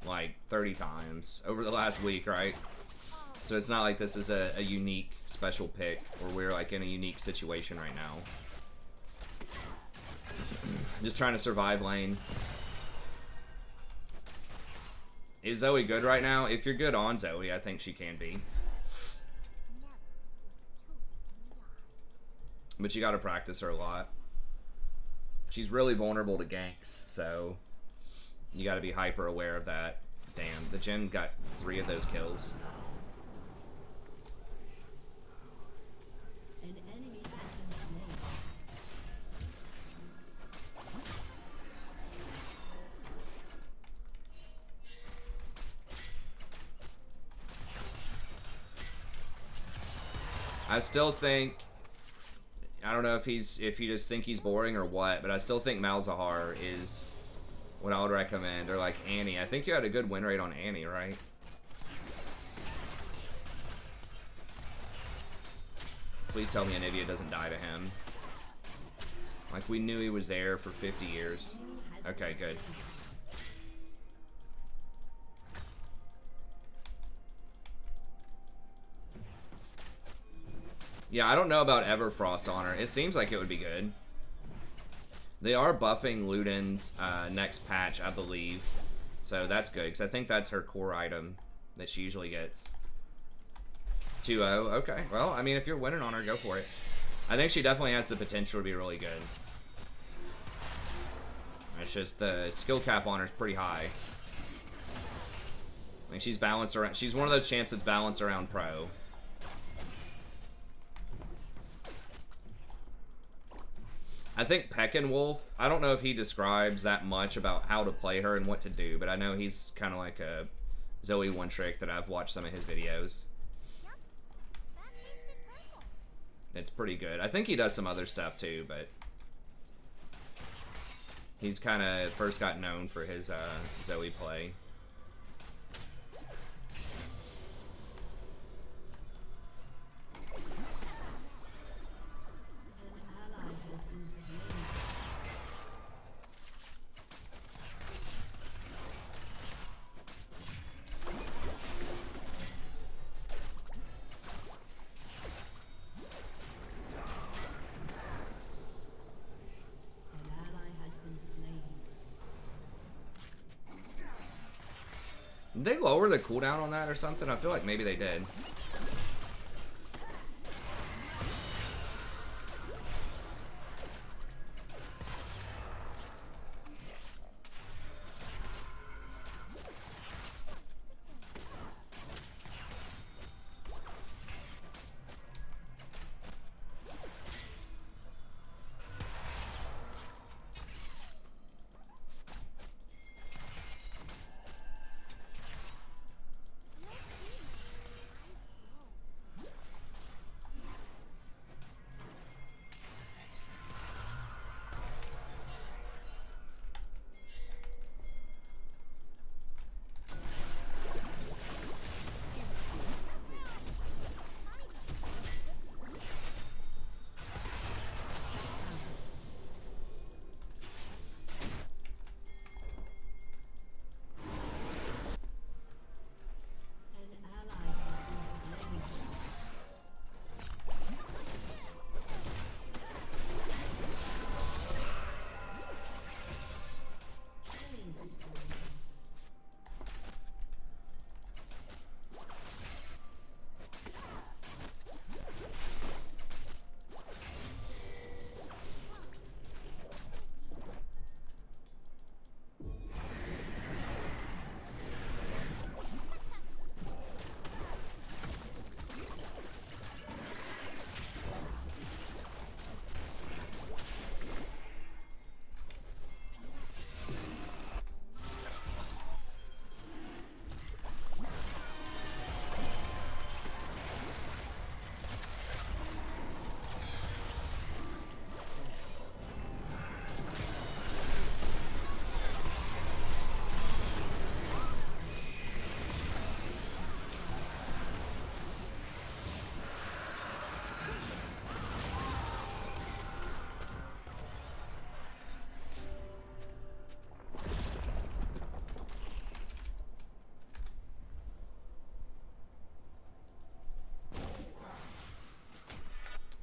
like 30 times over the last week, right? So it's not like this is a unique special pick or we're like in a unique situation right now. Just trying to survive lane. Is Zoe good right now? If you're good on Zoe, I think she can be. But you gotta practice her a lot. She's really vulnerable to ganks, so you gotta be hyper aware of that. Damn, the Jhin got 3 of those kills. An enemy has been slain. I still think, I don't know if you just think he's boring or what, but I still think Malzahar is what I would recommend, or like Annie. I think you had a good win rate on Annie, right? Please tell me Anivia doesn't die to him. Like we knew he was there for 50 years. Okay, good. Yeah, I don't know about Everfrost on her. It seems like it would be good. They are buffing Luden's next patch, I believe. So that's good, because I think that's her core item that she usually gets. 2-0, okay. Well, I mean, if you're winning on her, go for it. I think she definitely has the potential to be really good. It's just the skill cap on her is pretty high. I mean, she's balanced around. She's one of those champs that's balanced around pro. I think Wolf. I don't know if he describes that much about how to play her and what to do, but I know he's kind of like a Zoe one trick that I've watched some of his videos. It's pretty good. I think he does some other stuff too, but he's kind of first got known for his Zoe play. Did they lower the cooldown on that or something? I feel like maybe they did.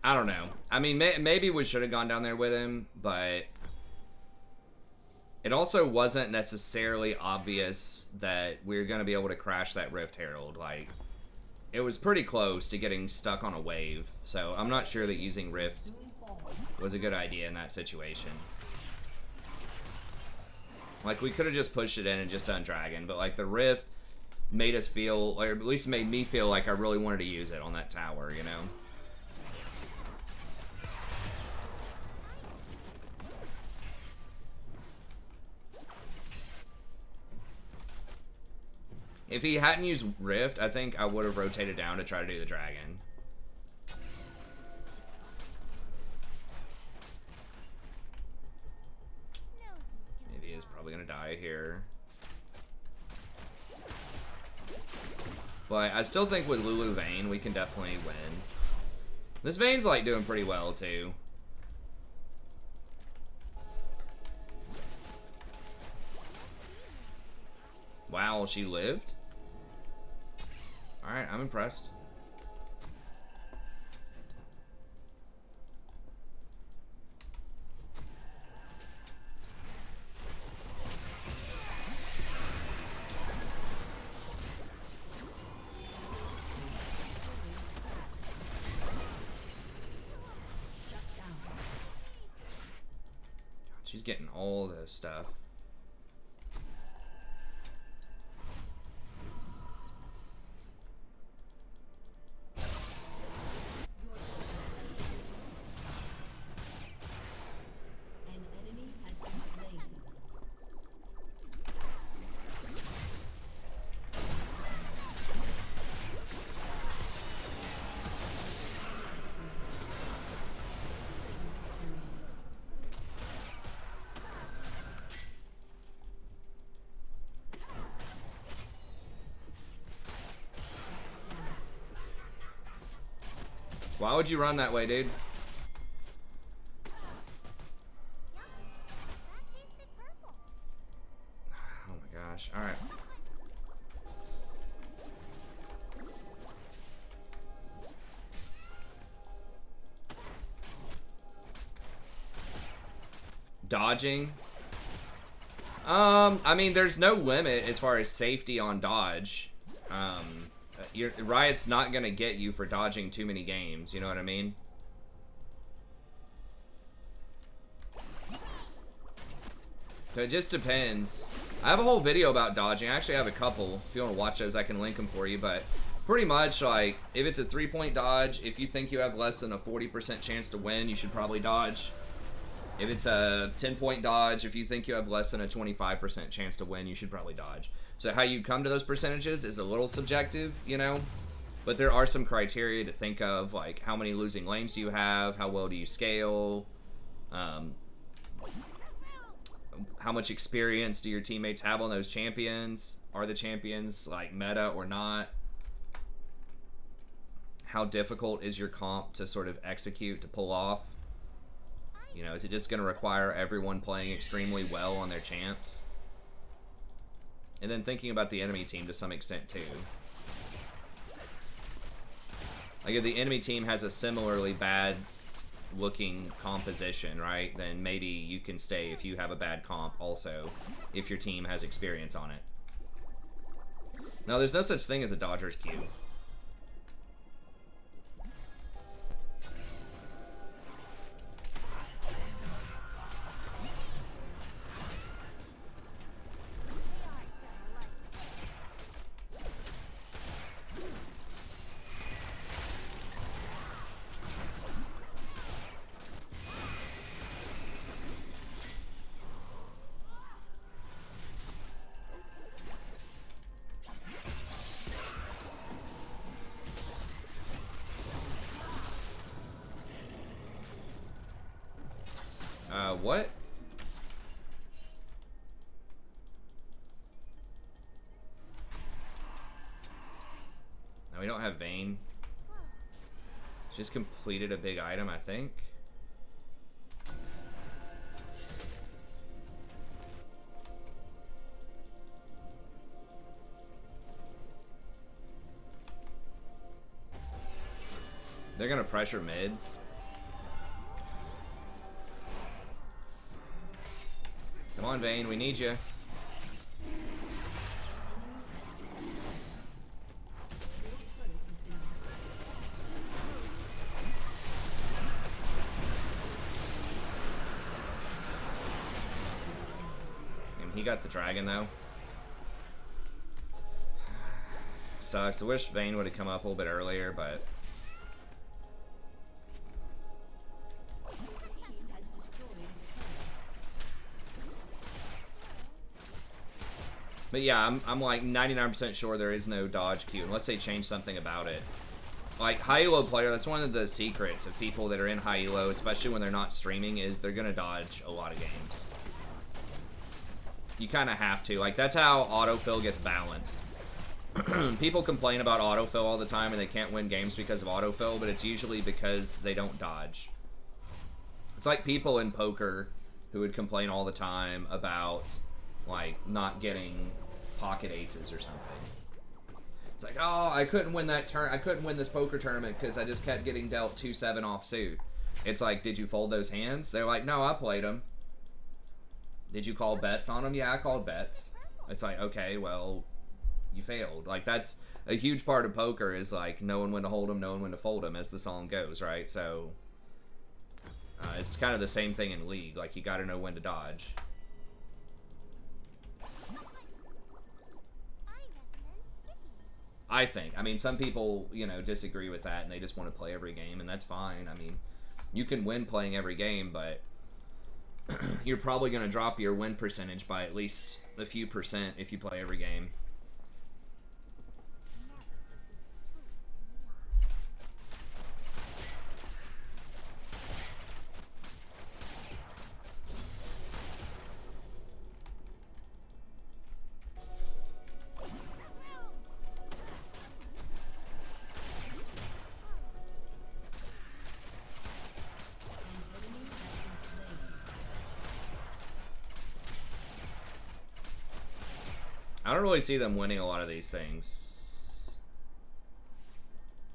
I don't know. I mean, maybe we should have gone down there with him, but it also wasn't necessarily obvious that we were going to be able to crash that Rift Herald. Like, it was pretty close to getting stuck on a wave, so I'm not sure that using Rift was a good idea in that situation. Like, we could have just pushed it in and just done Dragon, but like the Rift made us feel, or at least made me feel like I really wanted to use it on that tower, you know? If he hadn't used Rift, I think I would have rotated down to try to do the Dragon. Maybe he is probably going to die here. But I still think with Lulu Vayne, we can definitely win. This Vayne's like doing pretty well too. Wow, she lived? Alright, I'm impressed. She's getting all the stuff. Why would you run that way, dude? Oh my gosh. All right. Dodging. I mean, there's no limit as far as safety on dodge. Riot's not gonna get you for dodging too many games. You know what I mean? So it just depends. I have a whole video about dodging. I actually have a couple. If you want to watch those, I can link them for you. But pretty much, like, if it's a 3-point dodge, if you think you have less than a 40% chance to win, you should probably dodge. If it's a 10-point dodge, if you think you have less than a 25% chance to win, you should probably dodge. So how you come to those percentages is a little subjective, you know? But there are some criteria to think of, like how many losing lanes do you have, how well do you scale, how much experience do your teammates have on those champions? Are the champions, like, meta or not? How difficult is your comp to sort of execute, to pull off? You know, is it just going to require everyone playing extremely well on their champs? And then thinking about the enemy team to some extent too. Like if the enemy team has a similarly bad looking composition, right? Then maybe you can stay if you have a bad comp also, if your team has experience on it. No, there's no such thing as a Dodgers queue. What? No, we don't have Vayne. Just completed a big item, I think. They're gonna pressure mid. Come on, Vayne, we need you. And he got the dragon, though. Sucks. I wish Vayne would have come up a little bit earlier, but... But yeah, I'm like 99% sure there is no dodge queue unless they change something about it. Like high elo player, that's one of the secrets of people that are in high elo, especially when they're not streaming, is they're gonna dodge a lot of games. You kind of have to. Like that's how autofill gets balanced. People complain about autofill all the time and they can't win games because of autofill, but it's usually because they don't dodge. It's like people in poker who would complain all the time about like not getting pocket aces or something. It's like, oh, I couldn't win that turn. I couldn't win this poker tournament because I just kept getting dealt 2-7 offsuit. It's like, did you fold those hands? They're like, no, I played them. Did you call bets on them? Yeah, I called bets. It's like, okay, well, you failed. Like that's a huge part of poker is like knowing when to hold them, knowing when to fold them, as the song goes, right? So it's kind of the same thing in League. Like you got to know when to dodge. I think. I mean, some people, you know, disagree with that and they just want to play every game, and that's fine. I mean, you can win playing every game, but you're probably going to drop your win percentage by at least a few percent if you play every game. I don't really see them winning a lot of these things.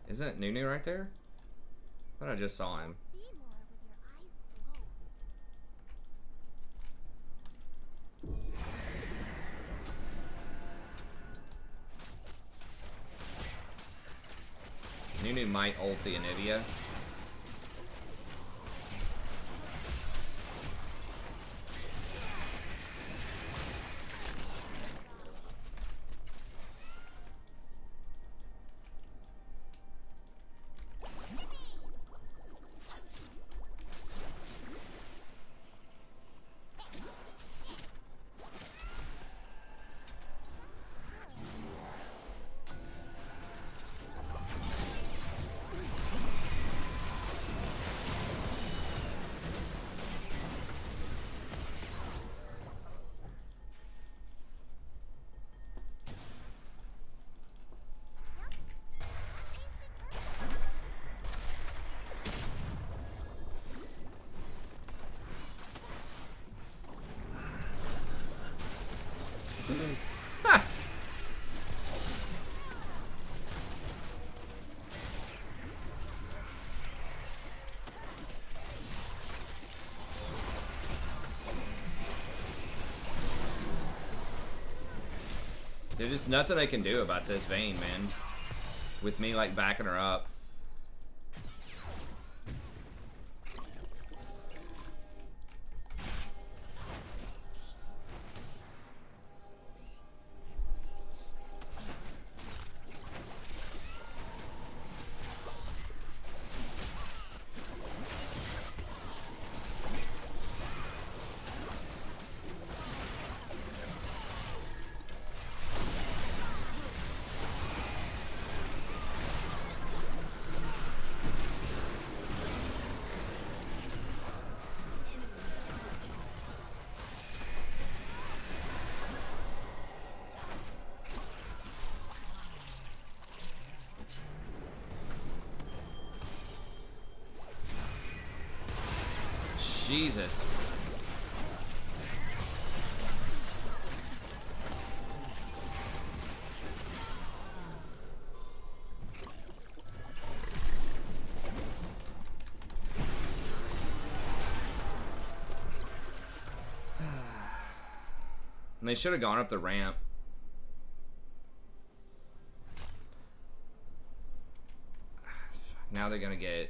Isn't it Nunu right there? I thought I just saw him. Nunu might ult the Anivia. There's just nothing I can do about this Vayne, man. With me, like, backing her up. Jesus. And they should have gone up the ramp. Now they're gonna get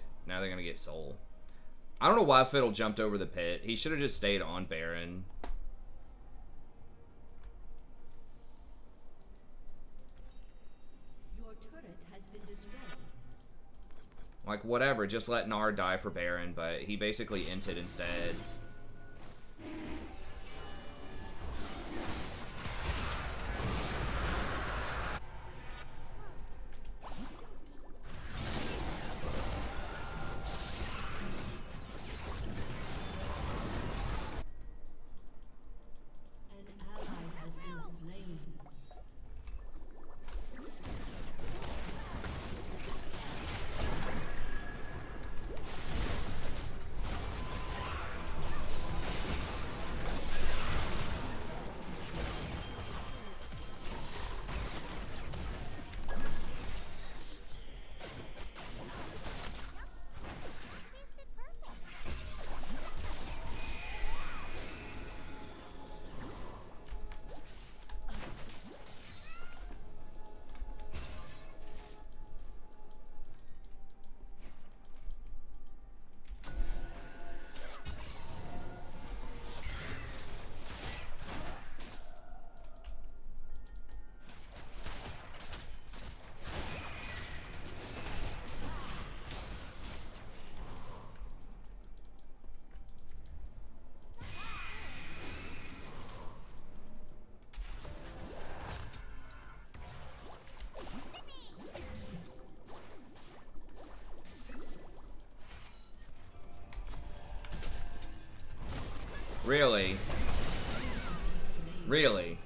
Soul. I don't know why Fiddle jumped over the pit. He should have just stayed on Baron. Your turret has been destroyed. Like, whatever, just let Nard die for Baron, but he basically inted instead. Really? Really?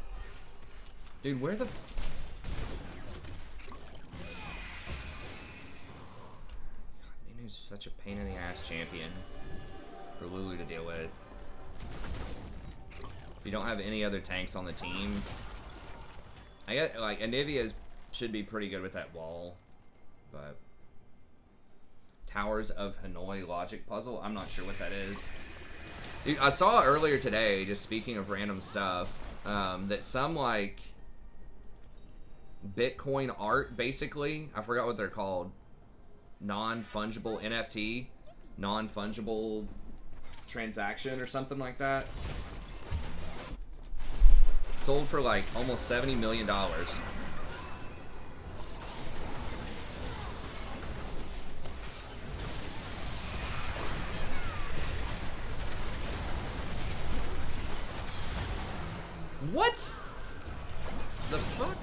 Dude, where the... Nunu's such a pain in the ass champion for Lulu to deal with. If you don't have any other tanks on the team, I get like Anivia's should be pretty good with that wall, but Towers of Hanoi logic puzzle. I'm not sure what that is. Dude, I saw earlier today, just speaking of random stuff, that some like Bitcoin art, basically, I forgot what they're called, non-fungible NFT, non-fungible transaction or something like that, sold for like almost $70 million. What the fuck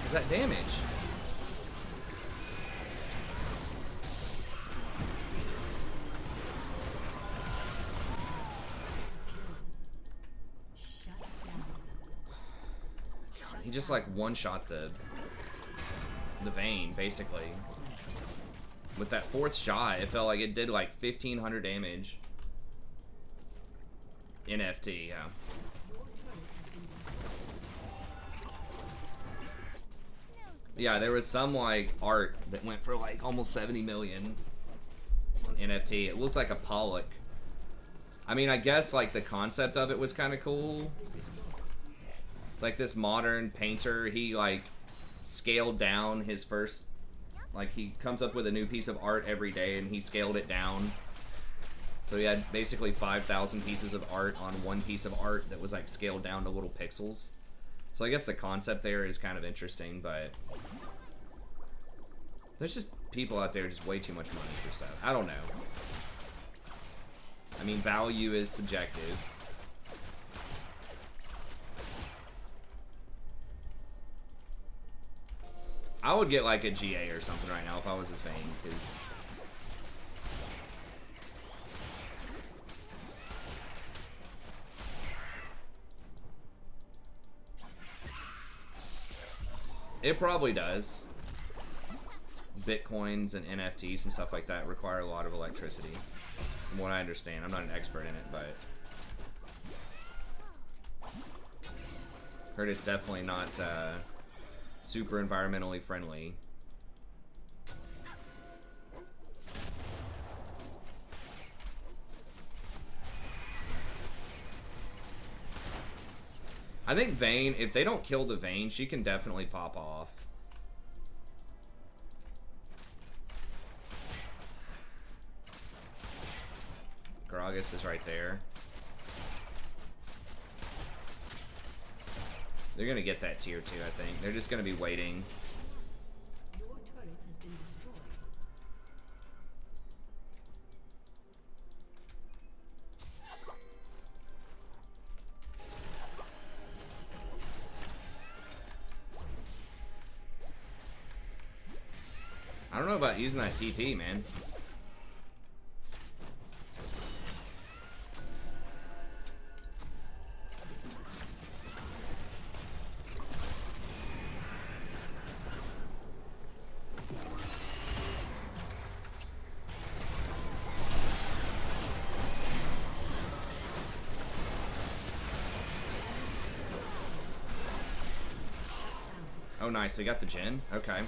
is that damage? He just like one-shot the vein, basically. With that fourth shot, it felt like it did like 1,500 damage. NFT, yeah. Yeah, there was some like art that went for like almost 70 million on NFT. It looked like a Pollock. I mean, I guess like the concept of it was kind of cool. It's like this modern painter, he like scaled down his first, like he comes up with a new piece of art every day and he scaled it down. So he had basically 5,000 pieces of art on one piece of art that was like scaled down to little pixels. So I guess the concept there is kind of interesting, but there's just people out there just way too much money for stuff. I don't know. I mean, value is subjective. I would get like a GA or something right now if I was his vein, because it probably does. Bitcoins and NFTs and stuff like that require a lot of electricity, from what I understand. I'm not an expert in it, but heard it's definitely not super environmentally friendly. I think Vayne, if they don't kill the Vayne, she can definitely pop off. Gragas is right there. They're gonna get that tier 2, I think. They're just gonna be waiting. Your turret has been destroyed. I don't know about using that TP, man. Oh, nice. We got the Jhin. Okay.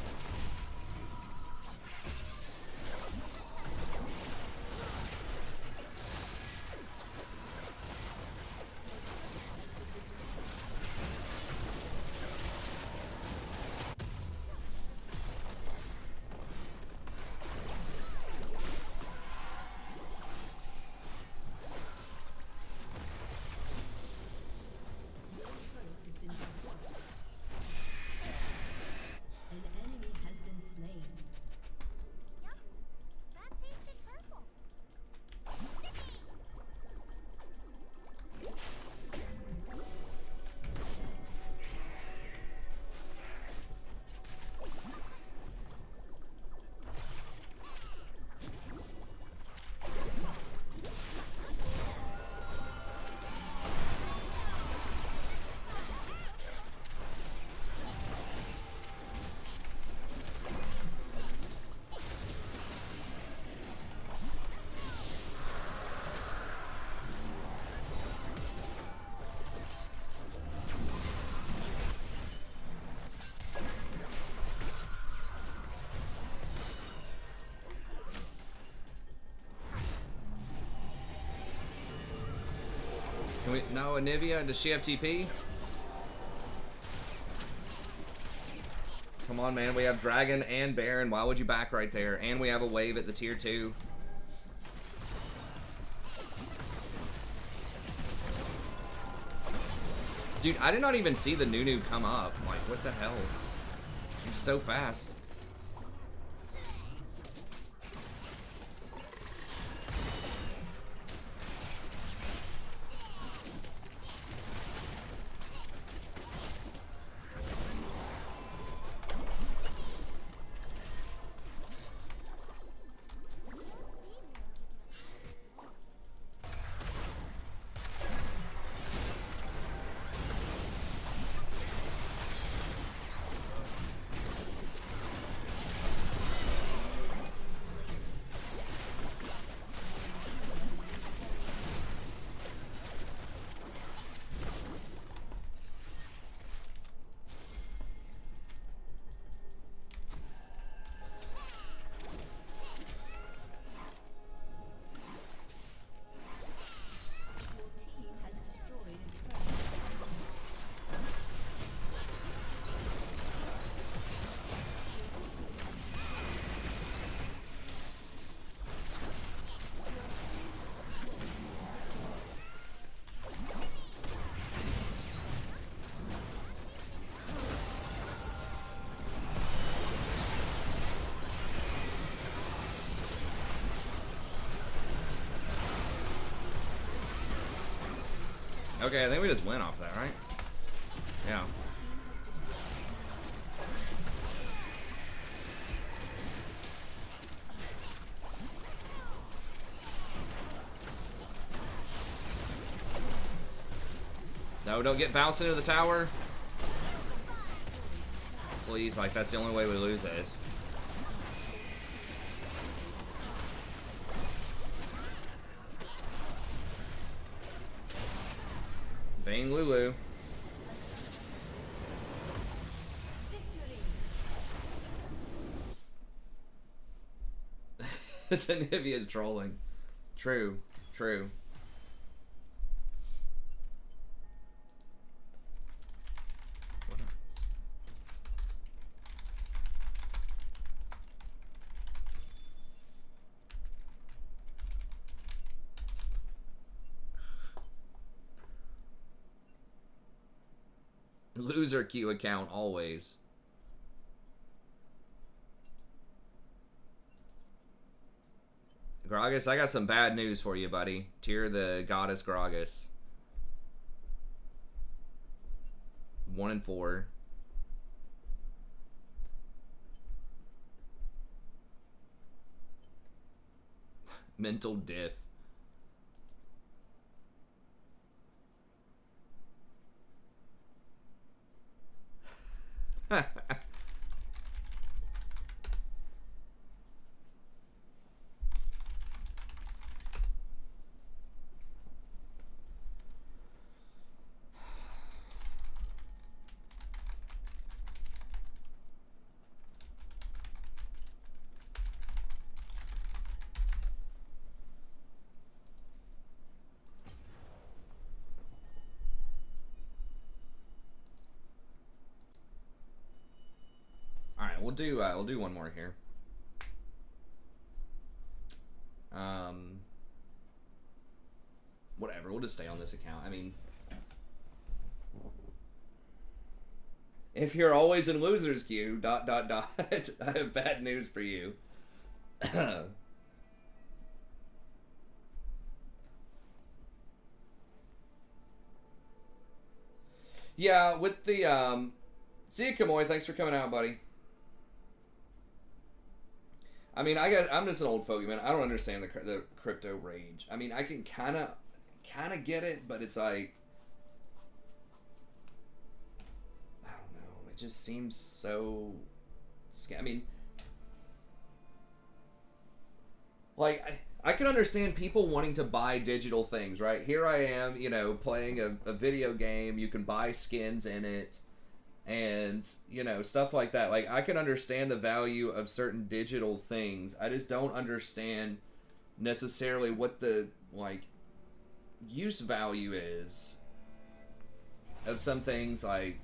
An enemy has Can we... No, Anivia, does she have TP? Come on, man. We have Dragon and Baron. Why would you back right there? And we have a wave at the tier 2. Dude, I did not even see the Nunu come up. Like, what the hell? She's so fast. Okay, I think we just went off that, right? Yeah. No, don't get bounced into the tower. Please, like, that's the only way we lose this. Bang Lulu. This Anivia is trolling. True, true. Loser Q account always. Gragas, I got some bad news for you, buddy. Tear the goddess Gragas. 1 and 4. Mental diff. We'll do one more here. Whatever, we'll just stay on this account. I mean, if you're always in losers queue, ... I have bad news for you. Yeah, with the see you, Kamoy. Thanks for coming out, buddy. I mean, I'm just an old fogey, man. I don't understand the crypto rage. I mean, I can kind of get it, but it's like, I don't know. It just seems so. I mean, like I can understand people wanting to buy digital things, right? Here I am, you know, playing a video game. You can buy skins in it. And, you know, stuff like that. Like, I can understand the value of certain digital things. I just don't understand necessarily what the, like, use value is of some things, like,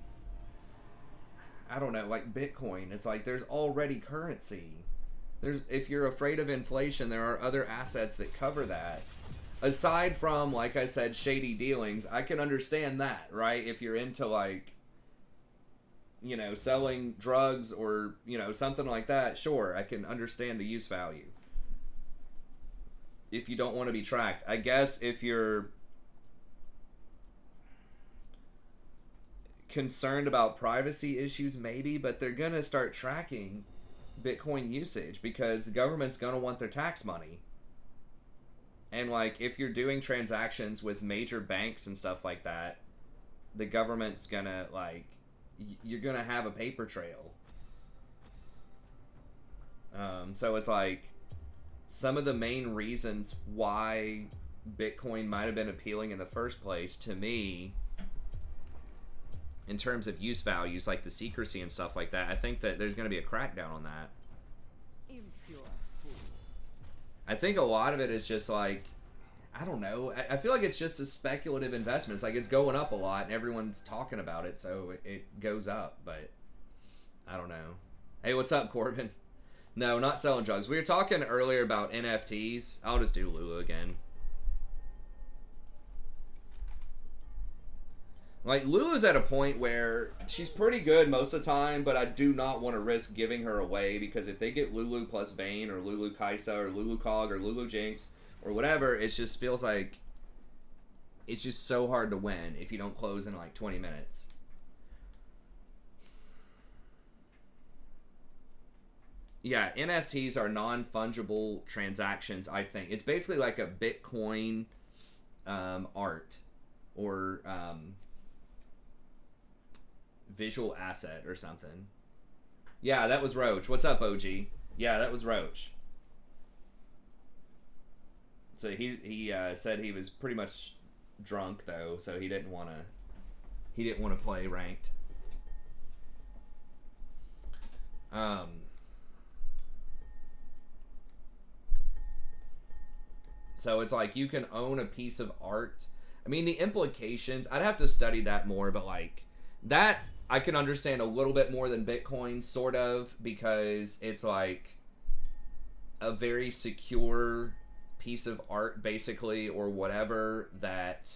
I don't know, like Bitcoin. It's like there's already currency. If you're afraid of inflation, there are other assets that cover that. Aside from, like I said, shady dealings, I can understand that, right? If you're into, like, you know, selling drugs or, you know, something like that, sure, I can understand the use value. If you don't want to be tracked. I guess if you're concerned about privacy issues, maybe, but they're going to start tracking Bitcoin usage because the government's going to want their tax money. And, like, if you're doing transactions with major banks and stuff like that, the government's going to, like, you're going to have a paper trail. So it's like some of the main reasons why Bitcoin might have been appealing in the first place to me in terms of use values, like the secrecy and stuff like that. I think that there's going to be a crackdown on that. Impure fools. I think a lot of it is just like, I don't know. I feel like it's just a speculative investment. It's like it's going up a lot and everyone's talking about it, so it goes up. But I don't know. Hey, what's up, Corbin? No, not selling drugs. We were talking earlier about NFTs. I'll just do Lulu again. Like, Lulu's at a point where she's pretty good most of the time, but I do not want to risk giving her away because if they get Lulu plus Vayne or Lulu Kaisa or Lulu Cog or Lulu Jinx or whatever, it just feels like it's just so hard to win if you don't close in like 20 minutes. Yeah, NFTs are non-fungible transactions, I think. It's basically like a Bitcoin art or visual asset or something. Yeah, that was Roach. What's up, OG? Yeah, that was Roach. So he said he was pretty much drunk though, so he didn't want to play ranked. So it's like you can own a piece of art. I mean, the implications, I'd have to study that more, but like that I can understand a little bit more than Bitcoin, sort of, because it's like a very secure piece of art, basically, or whatever, that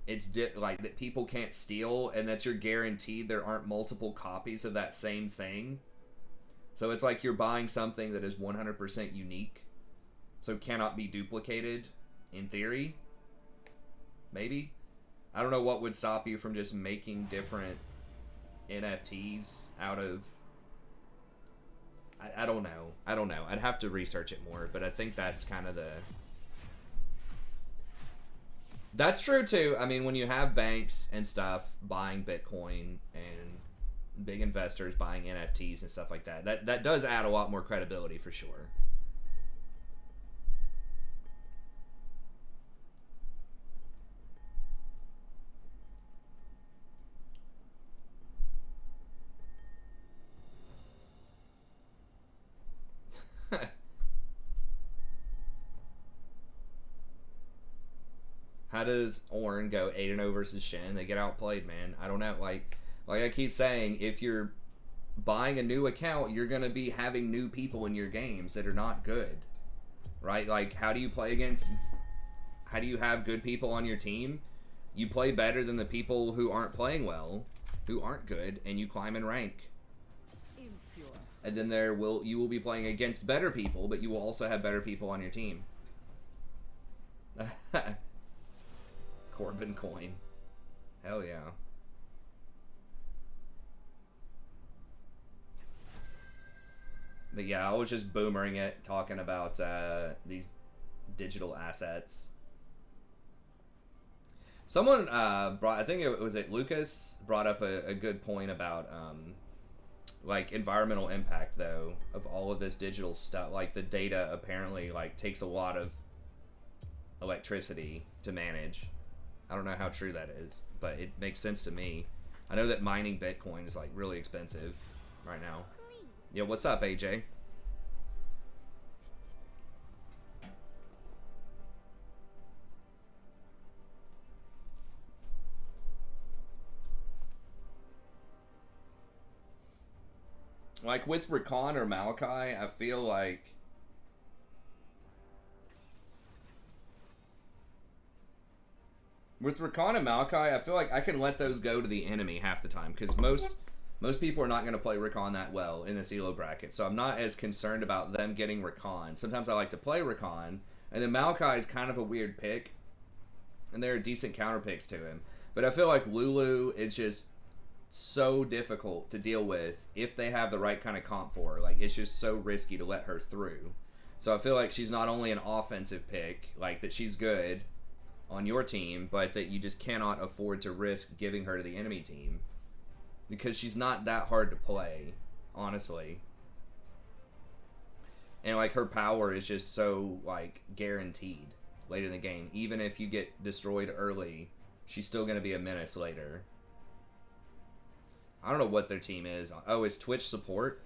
it's like that people can't steal, and that you're guaranteed there aren't multiple copies of that same thing. So it's like you're buying something that is 100% unique, so cannot be duplicated, in theory. Maybe. I don't know what would stop you from just making different NFTs out of... I don't know. I don't know. I'd have to research it more, but I think that's kind of the... That's true, too. I mean, when you have banks and stuff buying Bitcoin and big investors buying NFTs and stuff like that, that does add a lot more credibility for sure. How does Ornn go 8-0 versus Shen? They get outplayed, man. I don't know. Like I keep saying, if you're buying a new account, you're going to be having new people in your games that are not good. Right? Like, how do you play against... How do you have good people on your team? You play better than the people who aren't playing well, who aren't good, and you climb in rank. Impure. And then you will be playing against better people, but you will also have better people on your team. Corbin coin. Hell yeah. But yeah, I was just boomering it, talking about these digital assets. Someone brought, I think it was Lucas, brought up a good point about like environmental impact though of all of this digital stuff. Like the data apparently like takes a lot of electricity to manage. I don't know how true that is, but it makes sense to me. I know that mining Bitcoin is like really expensive right now. Yeah, what's up, AJ? Like with Rakan or Maokai, I feel like with Rakan and Maokai, I feel like I can let those go to the enemy half the time because most people are not going to play Rakan that well in this Elo bracket, so I'm not as concerned about them getting Rakan. Sometimes I like to play Rakan, and then Maokai is kind of a weird pick, and there are decent counter picks to him. But I feel like Lulu is just so difficult to deal with if they have the right kind of comp for her. Like, it's just so risky to let her through. So I feel like she's not only an offensive pick, like that she's good on your team, but that you just cannot afford to risk giving her to the enemy team because she's not that hard to play, honestly. And like her power is just so like guaranteed late in the game. Even if you get destroyed early, she's still going to be a menace later. I don't know what their team is. Oh, it's Twitch support?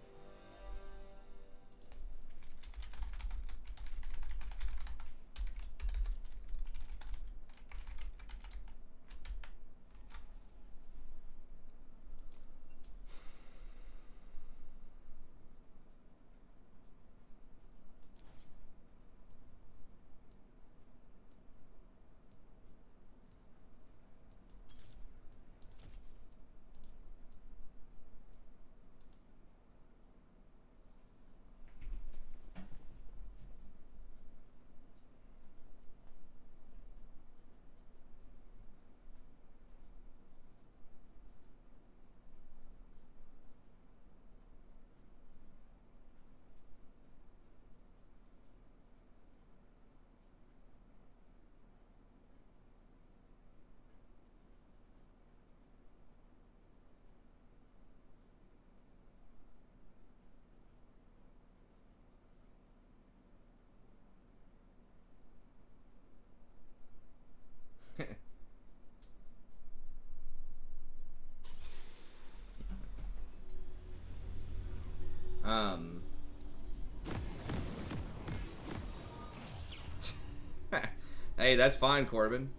Hey, that's fine, Corbin.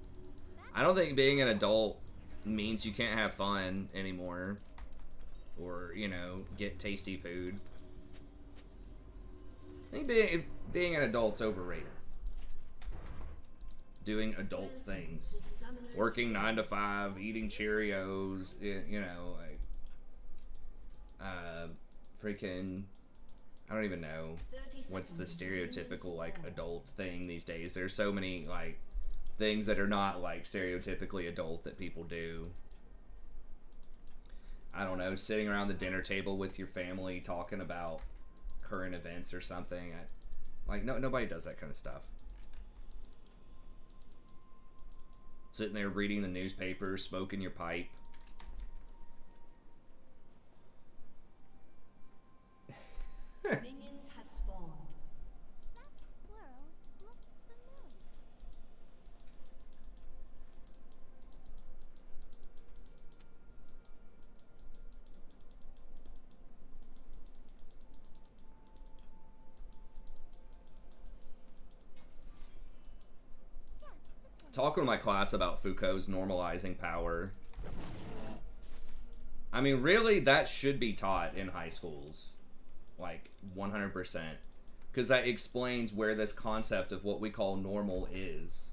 I don't think being an adult means you can't have fun anymore. Or, you know, get tasty food. I think being an adult's overrated. Doing adult things. Working 9 to 5, eating Cheerios, you know, like, freaking, I don't even know what's the stereotypical, like, adult thing these days. There's so many, like, things that are not, like, stereotypically adult that people do. I don't know, sitting around the dinner table with your family talking about current events or something. Nobody does that kind of stuff. Sitting there reading the newspaper, smoking your pipe. Minions have spawned. That squirrel looks familiar. Talking to my class about Foucault's normalizing power. I mean, really, that should be taught in high schools. Like, 100%. Because that explains where this concept of what we call normal is.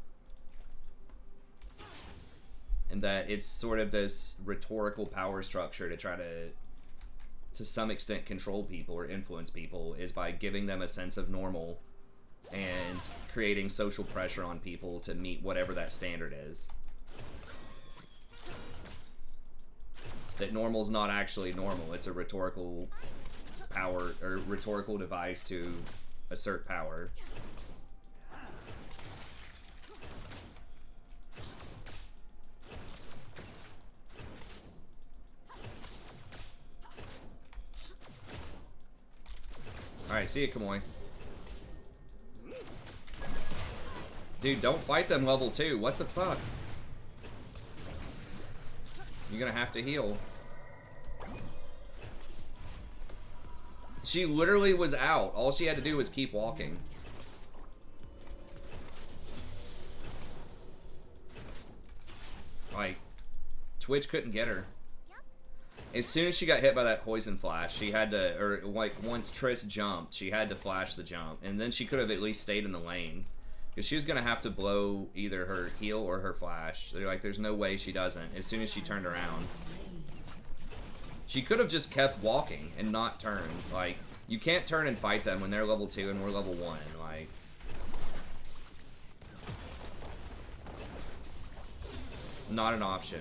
And that it's sort of this rhetorical power structure to try to some extent, control people or influence people is by giving them a sense of normal and creating social pressure on people to meet whatever that standard is. That normal's not actually normal. It's a rhetorical power or rhetorical device to assert power. Alright, see ya, Kamoy. Dude, don't fight them level 2. What the fuck? You're gonna have to heal. She literally was out. All she had to do was keep walking. Like, Twitch couldn't get her. as soon as she got hit by that poison flash, she had to, or like once Triss jumped, she had to flash the jump, and then she could have at least stayed in the lane, because she was gonna have to blow either her heal or her flash. They're like, there's no way she doesn't. As soon as she turned around, she could have just kept walking and not turned. Like, you can't turn and fight them when they're level 2 and we're level 1. Like, not an option.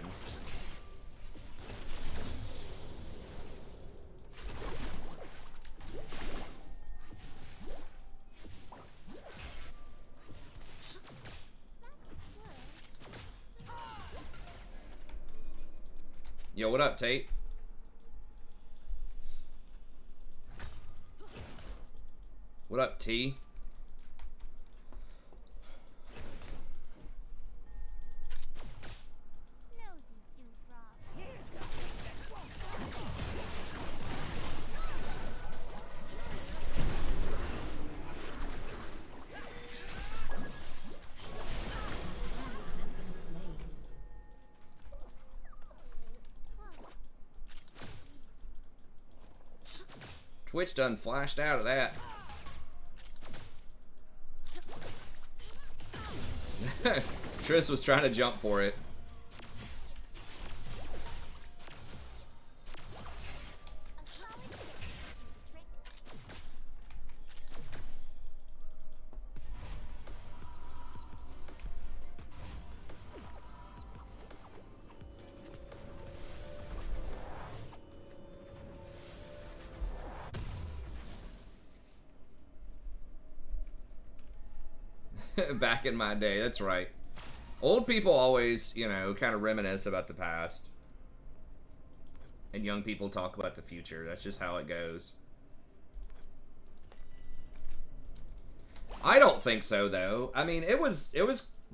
Yo, what up, Tate? What up, T? Twitch done flashed out of that. Triss was trying to jump for it. Back in my day, that's right. Old people always, you know, kind of reminisce about the past. And young people talk about the future. That's just how it goes. I don't think so, though. I mean, it was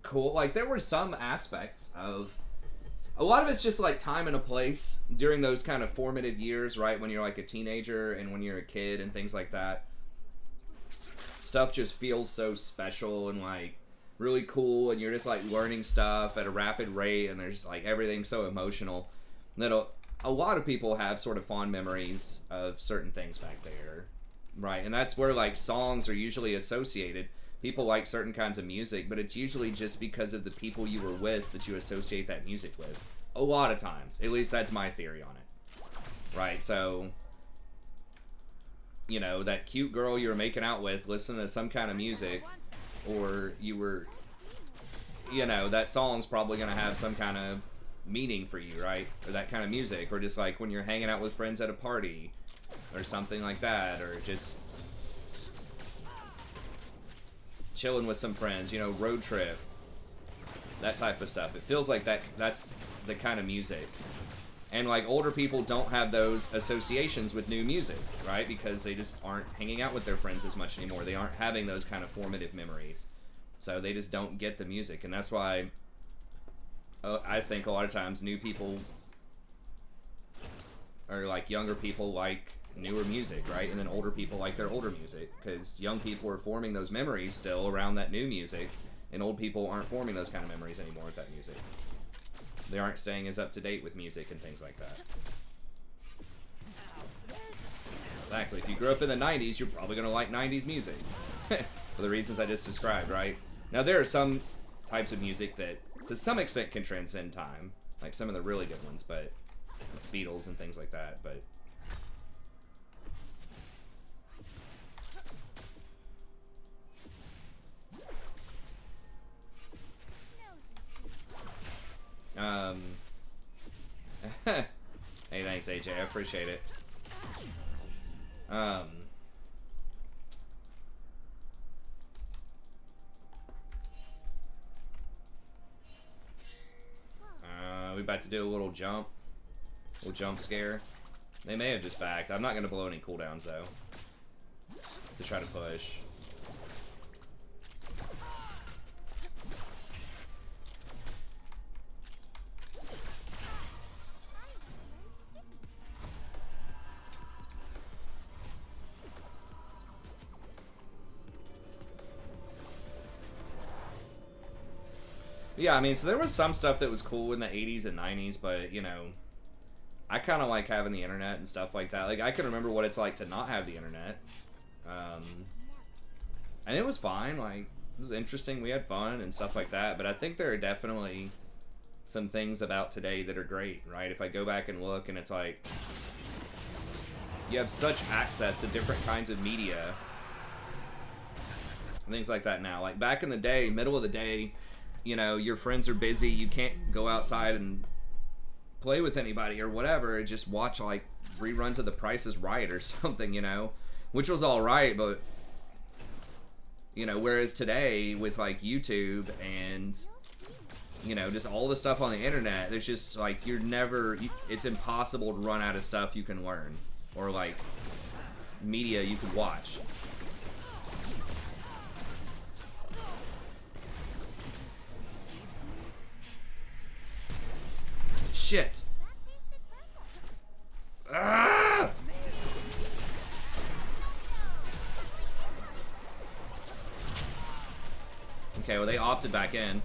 cool. Like, there were some aspects of... A lot of it's just, like, time and a place during those kind of formative years, right? When you're, like, a teenager and when you're a kid and things like that. Stuff just feels so special and, like, really cool, and you're just, like, learning stuff at a rapid rate, and there's, like, everything so emotional that a lot of people have sort of fond memories of certain things back there, right? And that's where, like, songs are usually associated. People like certain kinds of music, but it's usually just because of the people you were with that you associate that music with. A lot of times. At least that's my theory on it. Right, so... You know, that cute girl you were making out with, listening to some kind of music, or you were, you know, that song's probably going to have some kind of meaning for you, right? Or that kind of music, or just like when you're hanging out with friends at a party, or something like that, or just chilling with some friends, you know, road trip, that type of stuff. It feels like that's the kind of music. And, like, older people don't have those associations with new music, right? Because they just aren't hanging out with their friends as much anymore. They aren't having those kind of formative memories. So they just don't get the music. And that's why I think a lot of times new people, or, like, younger people like newer music, right? And then older people like their older music. Because young people are forming those memories still around that new music. And old people aren't forming those kind of memories anymore with that music. They aren't staying as up-to-date with music and things like that. Exactly. If you grew up in the 90s, you're probably going to like 90s music. For the reasons I just described, right? Now, there are some types of music that, to some extent, can transcend time. Like some of the really good ones, but... Beatles and things like that, but... Hey, thanks, AJ. I appreciate it. We about to do a little jump scare. They may have just backed. I'm not going to blow any cooldowns, though, to try to push. Yeah, I mean, so there was some stuff that was cool in the 80s and 90s, but, you know, I kind of like having the internet and stuff like that. Like, I can remember what it's like to not have the internet. And it was fine. Like, it was interesting. We had fun and stuff like that. But I think there are definitely some things about today that are great, right? If I go back and look, and it's like, you have such access to different kinds of media and things like that now. Like, back in the day, middle of the day, you know, your friends are busy, you can't go outside and play with anybody or whatever, just watch like reruns of The Price is Right or something, you know, which was all right. But you know, whereas today with like YouTube and, you know, just all the stuff on the internet, there's just like, it's impossible to run out of stuff you can learn or like media you could watch. Shit. Ah! Okay, well, they opted back in. An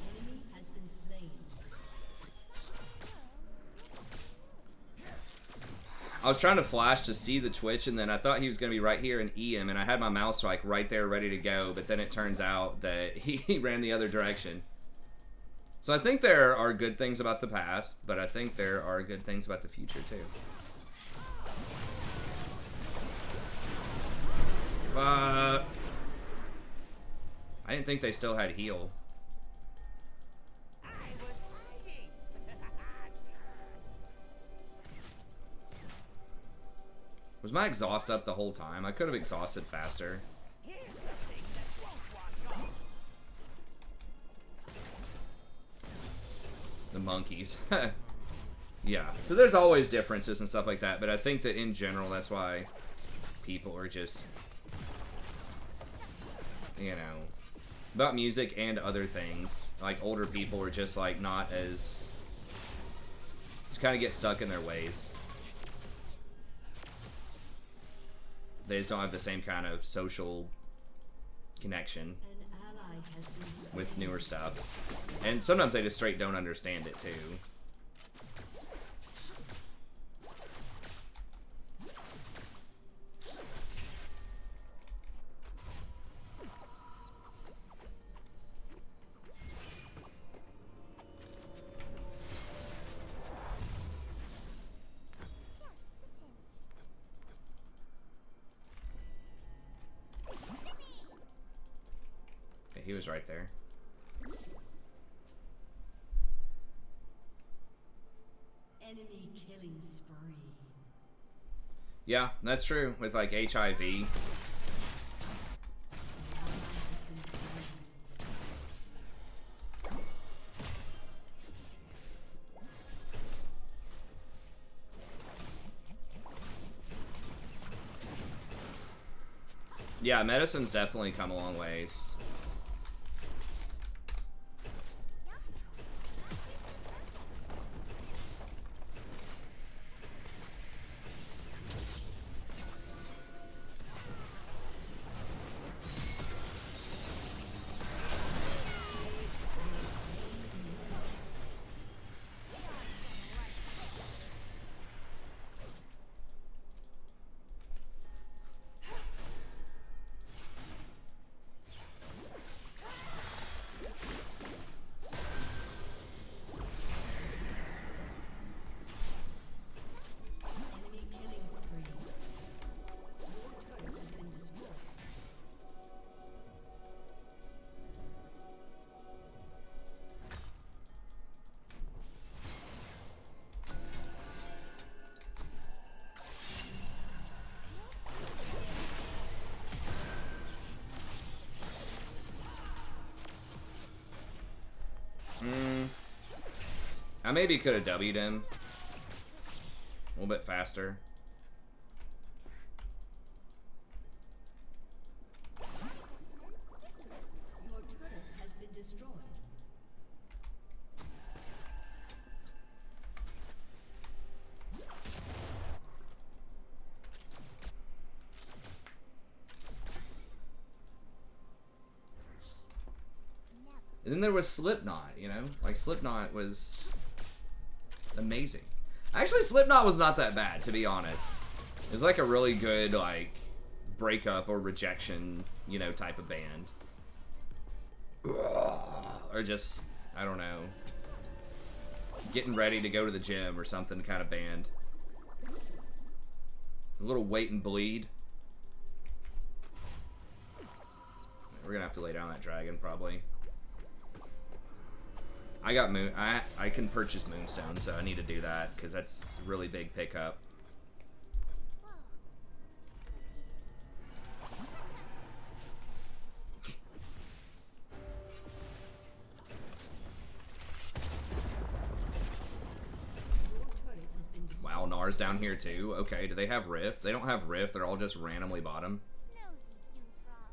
enemy has been slain. I was trying to flash to see the Twitch, and then I thought he was going to be right here and E him, and I had my mouse like right there ready to go, but then it turns out that he ran the other direction. So I think there are good things about the past, but I think there are good things about the future too. I didn't think they still had heal. Was my exhaust up the whole time? I could have exhausted faster. The monkeys. Yeah, so there's always differences and stuff like that, but I think that in general, that's why people are just, you know, about music and other things, like older people are just like not as, just kind of get stuck in their ways. They just don't have the same kind of social connection An ally has been slain. with newer stuff. And sometimes they just straight don't understand it too. Okay, he was right there. Enemy killing spree. Yeah, that's true. With like HIV. Yeah, medicine's definitely come a long ways. Enemy killing spree. Your turret has been destroyed. I maybe could have W'd him a little bit faster. Your turret has been destroyed. And then there was Slipknot, you know? Like, Slipknot was Amazing. Actually, Slipknot was not that bad, to be honest. It was like a really good, like, breakup or rejection, you know, type of band. Or just, I don't know, getting ready to go to the gym or something kind of band. A little wait and bleed. We're gonna have to lay down that dragon, probably. I got moon. I can purchase moonstone, so I need to do that because that's a really big pickup. Wow, Nar's down here too. Okay, do they have Rift? They don't have Rift. They're all just randomly bottom. Nosy dewdrop.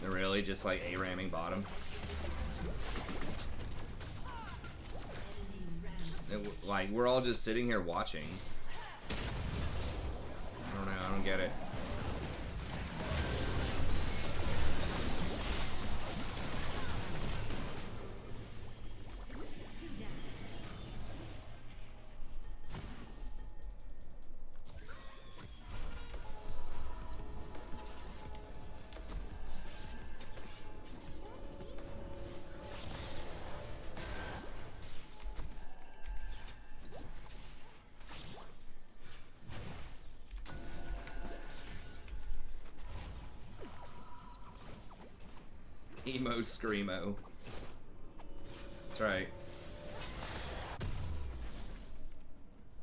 They're really just like A-ramming bottom. Like, we're all just sitting here watching. I don't know, I don't get it. Emo Screamo. That's right.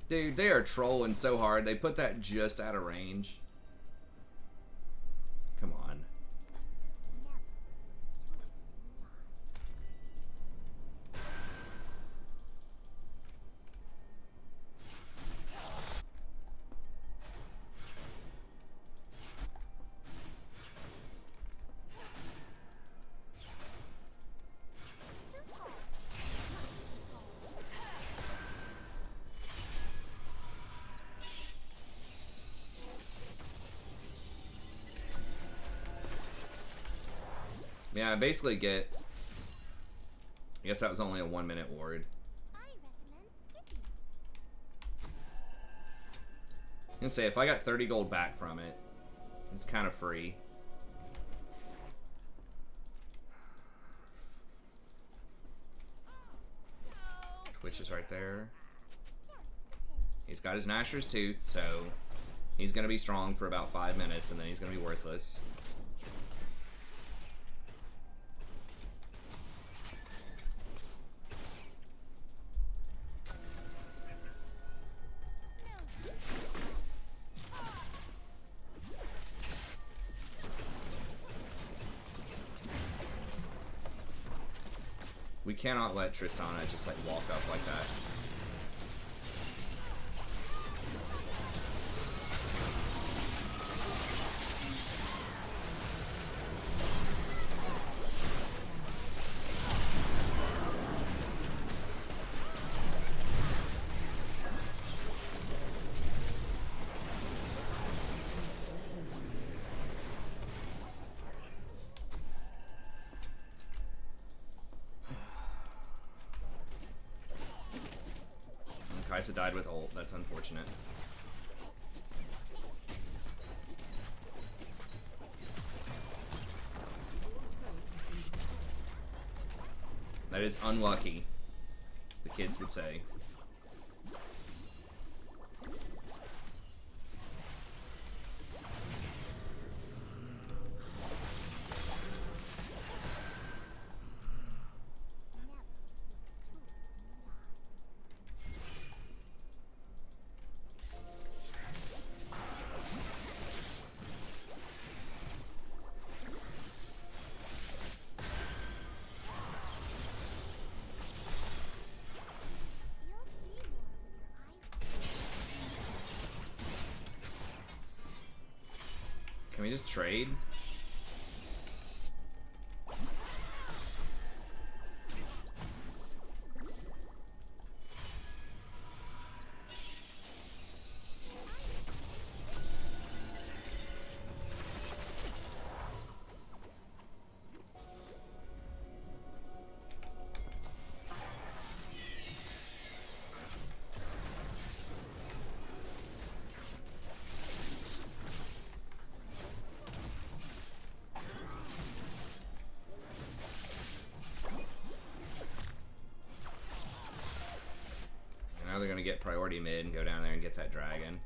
Dude, they are trolling so hard. They put that just out of range. Come on. Yeah, I basically get... I guess that was only a 1-minute ward. I recommend skipping. I'm gonna say, if I got 30 gold back from it, it's kind of free. Twitch is right there. He's got his Gnasher's Tooth, so he's gonna be strong for about 5 minutes, and then he's gonna be worthless. We cannot let Tristana just like walk up like that. Kaisa died with ult. That's unfortunate. That is unlucky, the kids would say. Can we just trade? get priority mid and go down there and get that dragon.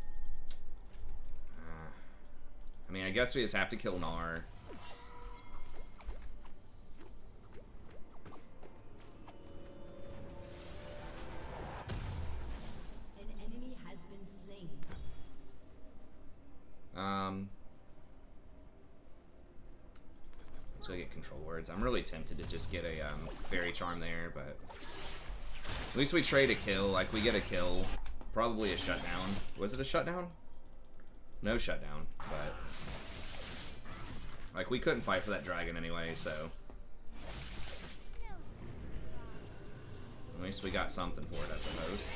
I mean, I guess we just have to kill Gnar. An enemy has been slain. Let's go get control words. I'm really tempted to just get a fairy charm there, but at least we trade a kill. Like, we get a kill, probably a shutdown. Was it a shutdown? No shutdown, but like, we couldn't fight for that dragon anyway, so at least we got something for it, I suppose.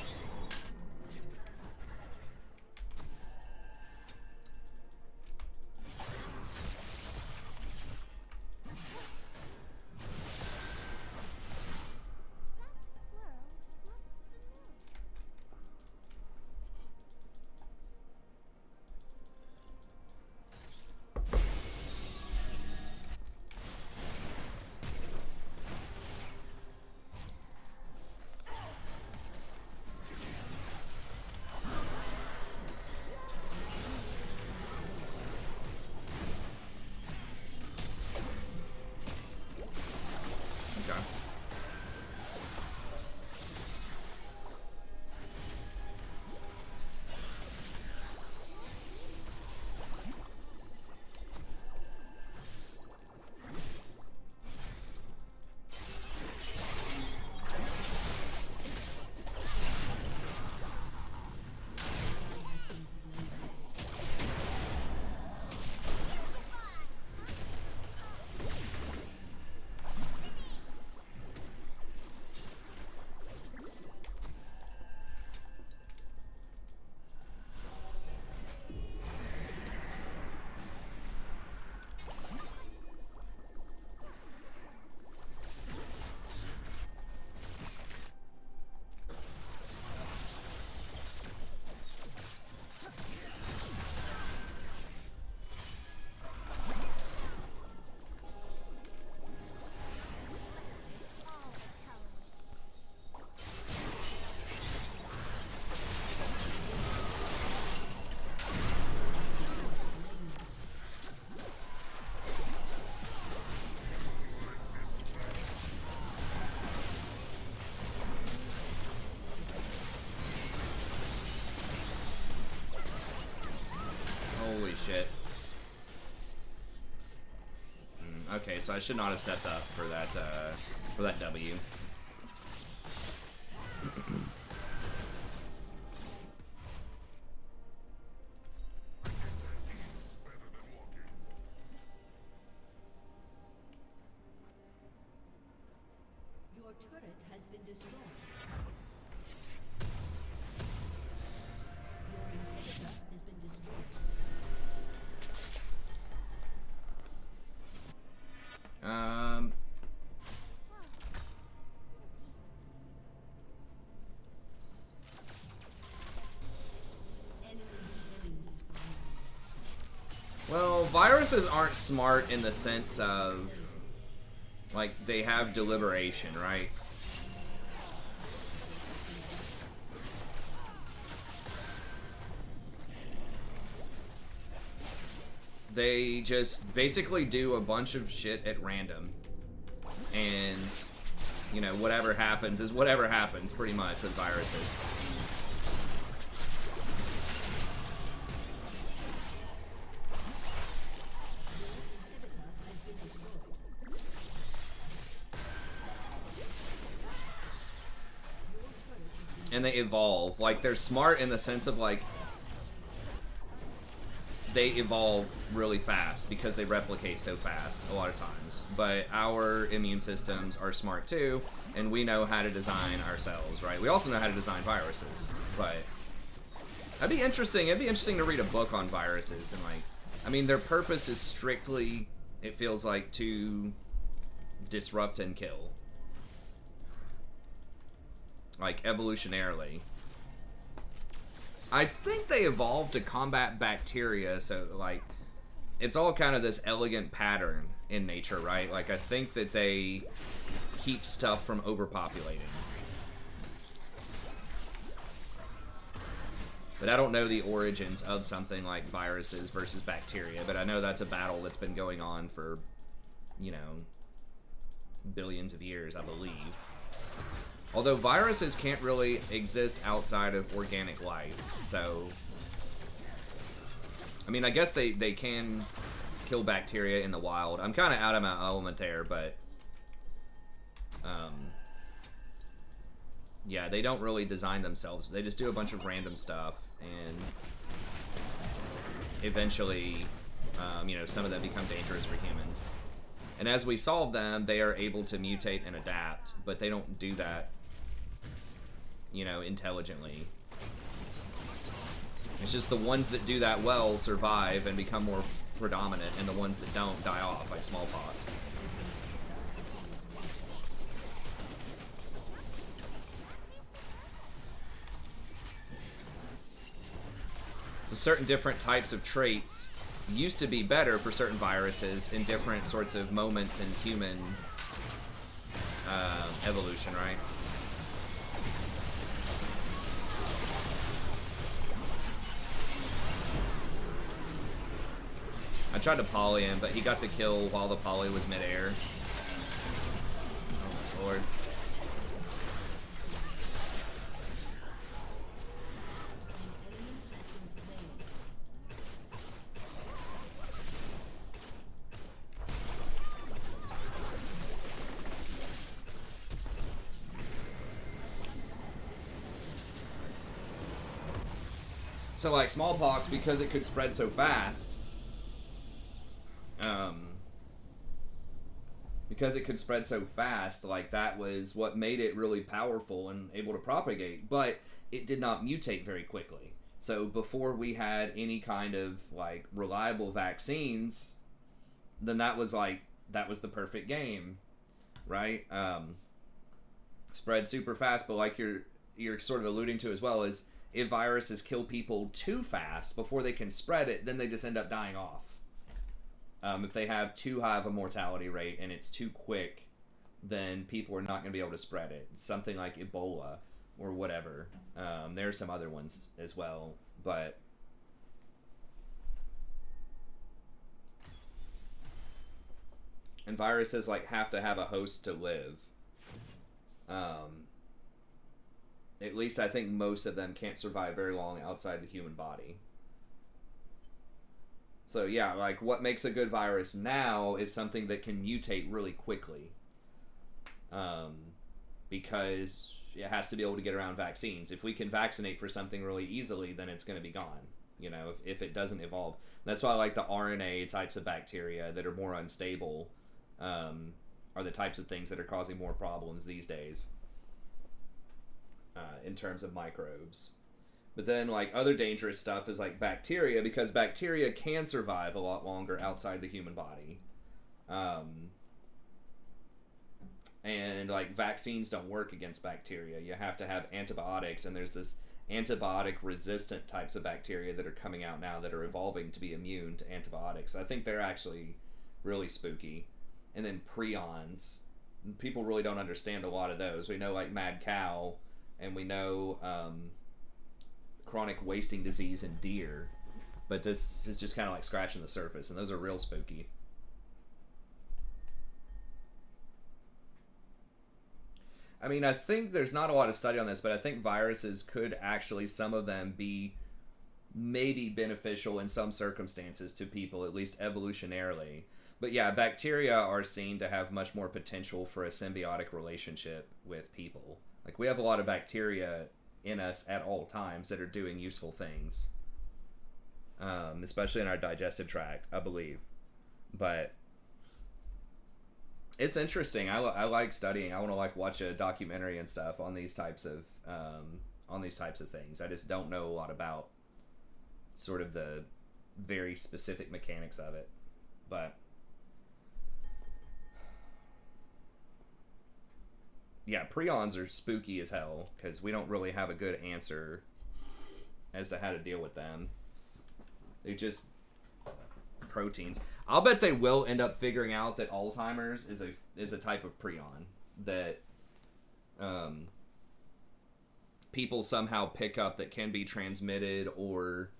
Holy shit. Okay, so I should not have stepped up for that W. Your turret has been destroyed. Your inhibitor has been destroyed. Well, viruses aren't smart in the sense of, like, they have deliberation, right? They just basically do a bunch of shit at random. And, you know, whatever happens is whatever happens, pretty much, with viruses. And they evolve. Like, they're smart in the sense of, like, they evolve really fast because they replicate so fast a lot of times. But our immune systems are smart too, and we know how to design ourselves, right? We also know how to design viruses, but that'd be interesting. It'd be interesting to read a book on viruses, and, like, I mean, their purpose is strictly, it feels like, to disrupt and kill. Like, evolutionarily. I think they evolved to combat bacteria, so, like, it's all kind of this elegant pattern in nature, right? Like, I think that they keep stuff from overpopulating. But I don't know the origins of something like viruses versus bacteria, but I know that's a battle that's been going on for, you know, billions of years, I believe. Although viruses can't really exist outside of organic life, so... I mean, I guess they can kill bacteria in the wild. I'm kind of out of my element there, but... yeah, they don't really design themselves. They just do a bunch of random stuff, and eventually, you know, some of them become dangerous for humans. And as we solve them, they are able to mutate and adapt, but they don't do that, you know, intelligently. It's just the ones that do that well survive and become more predominant, and the ones that don't die off, like smallpox. So certain different types of traits used to be better for certain viruses in different sorts of moments in human evolution, right? I tried to poly him, but he got the kill while the poly was midair. Oh, Lord. So, like, smallpox, because it could spread so fast, like, that was what made it really powerful and able to propagate, but it did not mutate very quickly. So, before we had any kind of, like, reliable vaccines, then that was the perfect game, right? Spread super fast, but like you're sort of alluding to as well, is if viruses kill people too fast before they can spread it, then they just end up dying off. If they have too high of a mortality rate and it's too quick, then people are not going to be able to spread it. Something like Ebola or whatever. There are some other ones as well, but... And viruses, like, have to have a host to live. At least I think most of them can't survive very long outside the human body. So yeah, like, what makes a good virus now is something that can mutate really quickly. Because it has to be able to get around vaccines. If we can vaccinate for something really easily, then it's going to be gone. You know, if it doesn't evolve. That's why I like the RNA types of bacteria that are more unstable are the types of things that are causing more problems these days. In terms of microbes. But then, like, other dangerous stuff is like bacteria, because bacteria can survive a lot longer outside the human body. And, like, vaccines don't work against bacteria. You have to have antibiotics, and there's this antibiotic-resistant types of bacteria that are coming out now that are evolving to be immune to antibiotics. I think they're actually really spooky. And then prions. People really don't understand a lot of those. We know, like, mad cow, and we know chronic wasting disease in deer, but this is just kind of like scratching the surface, and those are real spooky. I mean, I think there's not a lot of study on this, but I think viruses could actually, some of them, be maybe beneficial in some circumstances to people, at least evolutionarily. But yeah, bacteria are seen to have much more potential for a symbiotic relationship with people. Like, we have a lot of bacteria in us at all times that are doing useful things. Especially in our digestive tract, I believe. But it's interesting. I like studying. I want to, like, watch a documentary and stuff on these types of things. I just don't know a lot about sort of the very specific mechanics of it. But yeah, prions are spooky as hell, because we don't really have a good answer as to how to deal with them. They're just proteins. I'll bet they will end up figuring out that Alzheimer's is a type of prion that people somehow pick up that can be transmitted, or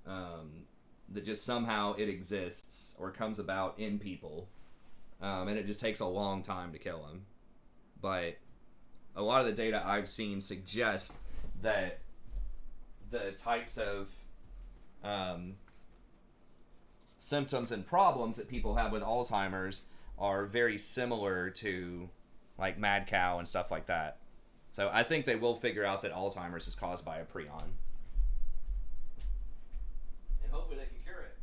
that just somehow it exists or comes about in people, and it just takes a long time to kill them. But a lot of the data I've seen suggest that the types of symptoms and problems that people have with Alzheimer's are very similar to like mad cow and stuff like that. So I think they will figure out that Alzheimer's is caused by a prion. And hopefully they can cure it.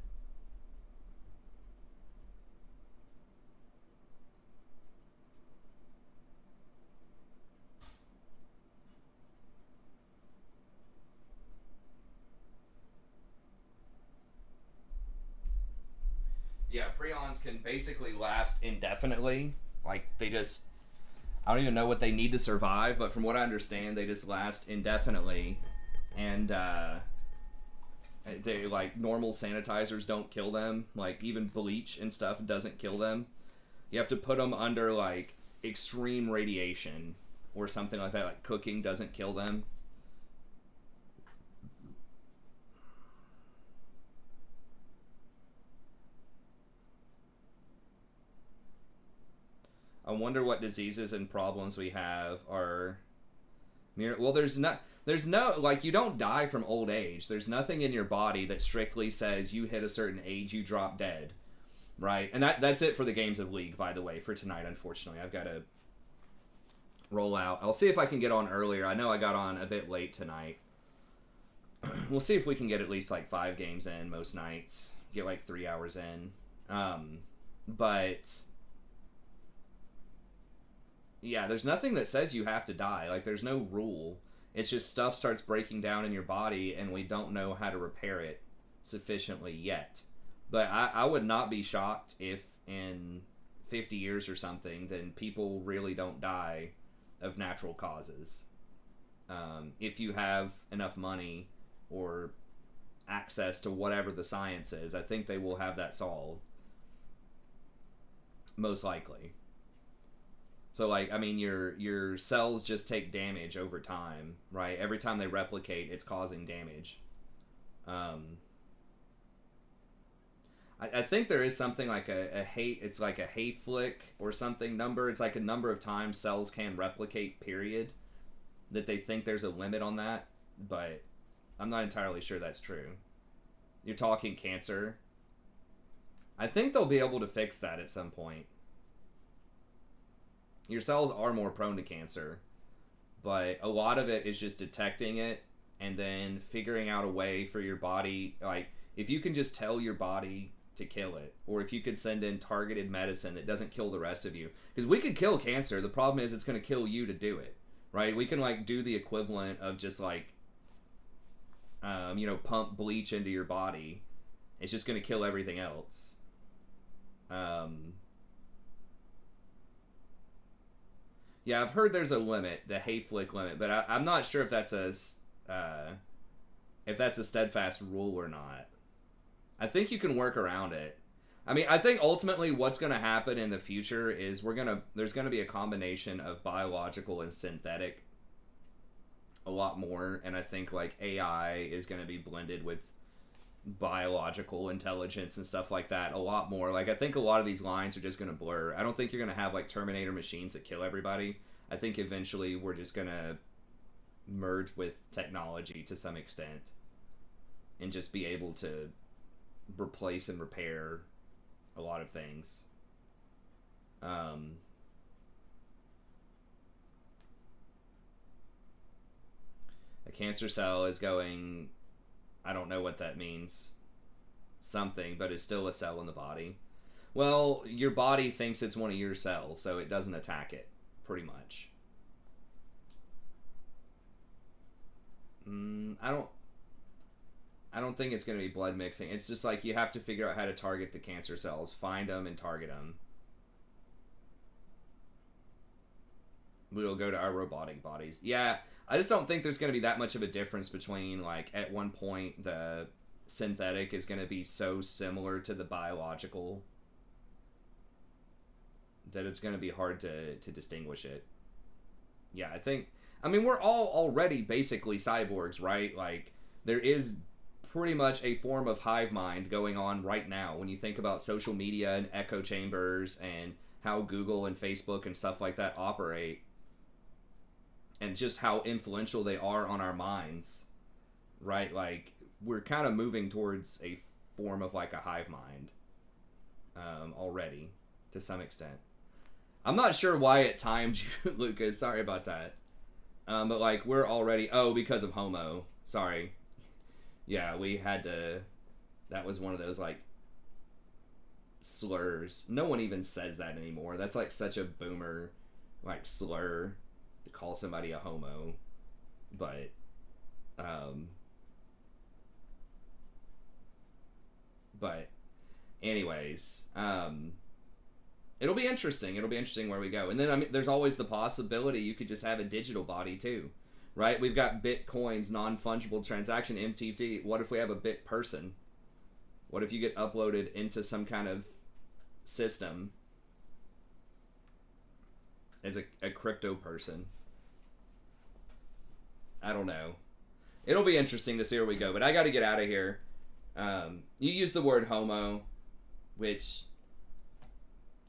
Yeah, prions can basically last indefinitely. Like, they just... I don't even know what they need to survive, but from what I understand, they just last indefinitely. And, they, like, normal sanitizers don't kill them. Like, even bleach and stuff doesn't kill them. You have to put them under, like, extreme radiation or something like that. Like, cooking doesn't kill them. I wonder what diseases and problems we have are... Well, there's no, like, you don't die from old age. There's nothing in your body that strictly says you hit a certain age, you drop dead. Right? And that's it for the games of League, by the way, for tonight, unfortunately. I've got to roll out. I'll see if I can get on earlier. I know I got on a bit late tonight. We'll see if we can get at least, like, 5 games in most nights. Get, like, 3 hours in. But... yeah, there's nothing that says you have to die. Like, there's no rule. It's just stuff starts breaking down in your body, and we don't know how to repair it sufficiently yet. But I would not be shocked if in 50 years or something, then people really don't die of natural causes. If you have enough money or access to whatever the science is, I think they will have that solved. Most likely. So, like, I mean, your cells just take damage over time, right? Every time they replicate, it's causing damage. I think there is something like it's like a Hayflick or something number. It's like a number of times cells can replicate, period. That they think there's a limit on that, but I'm not entirely sure that's true. You're talking cancer. I think they'll be able to fix that at some point. Your cells are more prone to cancer, but a lot of it is just detecting it and then figuring out a way for your body. Like, if you can just tell your body to kill it, or if you could send in targeted medicine that doesn't kill the rest of you. Because we could kill cancer. The problem is it's going to kill you to do it, right? We can, like, do the equivalent of just, like, pump bleach into your body. It's just going to kill everything else. Yeah, I've heard there's a limit, the Hayflick limit, but I'm not sure if that's a steadfast rule or not. I think you can work around it. I mean, I think ultimately what's going to happen in the future is there's going to be a combination of biological and synthetic a lot more, and I think, like, AI is going to be blended with biological intelligence and stuff like that a lot more. Like, I think a lot of these lines are just going to blur. I don't think you're going to have, like, Terminator machines that kill everybody. I think eventually we're just going to merge with technology to some extent and just be able to replace and repair a lot of things. A cancer cell is going... I don't know what that means. Something, but it's still a cell in the body. Well, your body thinks it's one of your cells, so it doesn't attack it, pretty much. I don't think it's going to be blood mixing. It's just like you have to figure out how to target the cancer cells, find them, and target them. We'll go to our robotic bodies. Yeah, I just don't think there's going to be that much of a difference between, like, at one point the synthetic is going to be so similar to the biological that it's going to be hard to distinguish it. Yeah, I I mean, we're all already basically cyborgs, right? Like, there is pretty much a form of hive mind going on right now when you think about social media and echo chambers and how Google and Facebook and stuff like that operate, and just how influential they are on our minds, right? Like, we're kind of moving towards a form of like a hive mind already to some extent. I'm not sure why it timed you, Lucas. Sorry about that. But like, we're already, because of homo. Sorry. Yeah, we had to, that was one of those like slurs. No one even says that anymore. That's like such a boomer like slur to call somebody a homo. But anyways, it'll be interesting. It'll be interesting where we go. And then, I mean, there's always the possibility you could just have a digital body too, right? We've got Bitcoin's non-fungible transaction, MTT. What if we have a bit person? What if you get uploaded into some kind of system as a crypto person? I don't know. It'll be interesting to see where we go, but I got to get out of here. You use the word homo, which,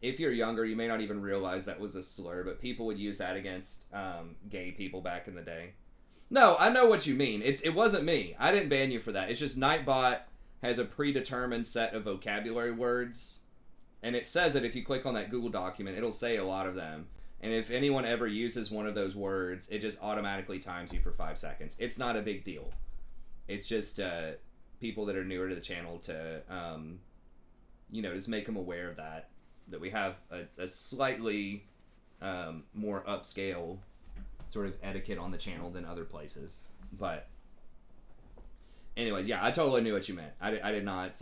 if you're younger, you may not even realize that was a slur, but people would use that against gay people back in the day. No, I know what you mean. It wasn't me. I didn't ban you for that. It's just Nightbot has a predetermined set of vocabulary words, and it says that if you click on that Google document, it'll say a lot of them. And if anyone ever uses one of those words, it just automatically times you for 5 seconds. It's not a big deal. It's just people that are newer to the channel to, just make them aware of that we have a slightly more upscale sort of etiquette on the channel than other places. But anyways, yeah, I totally knew what you meant. I did not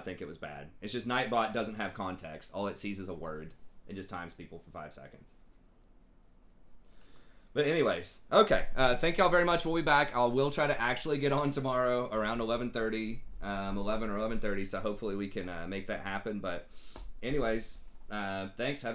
think it was bad. It's just Nightbot doesn't have context. All it sees is a word. It just times people for 5 seconds. But anyways, okay. Thank y'all very much. We'll be back. I will try to actually get on tomorrow around 11:30, 11 or 11:30. So hopefully we can make that happen. But anyways, thanks. Have a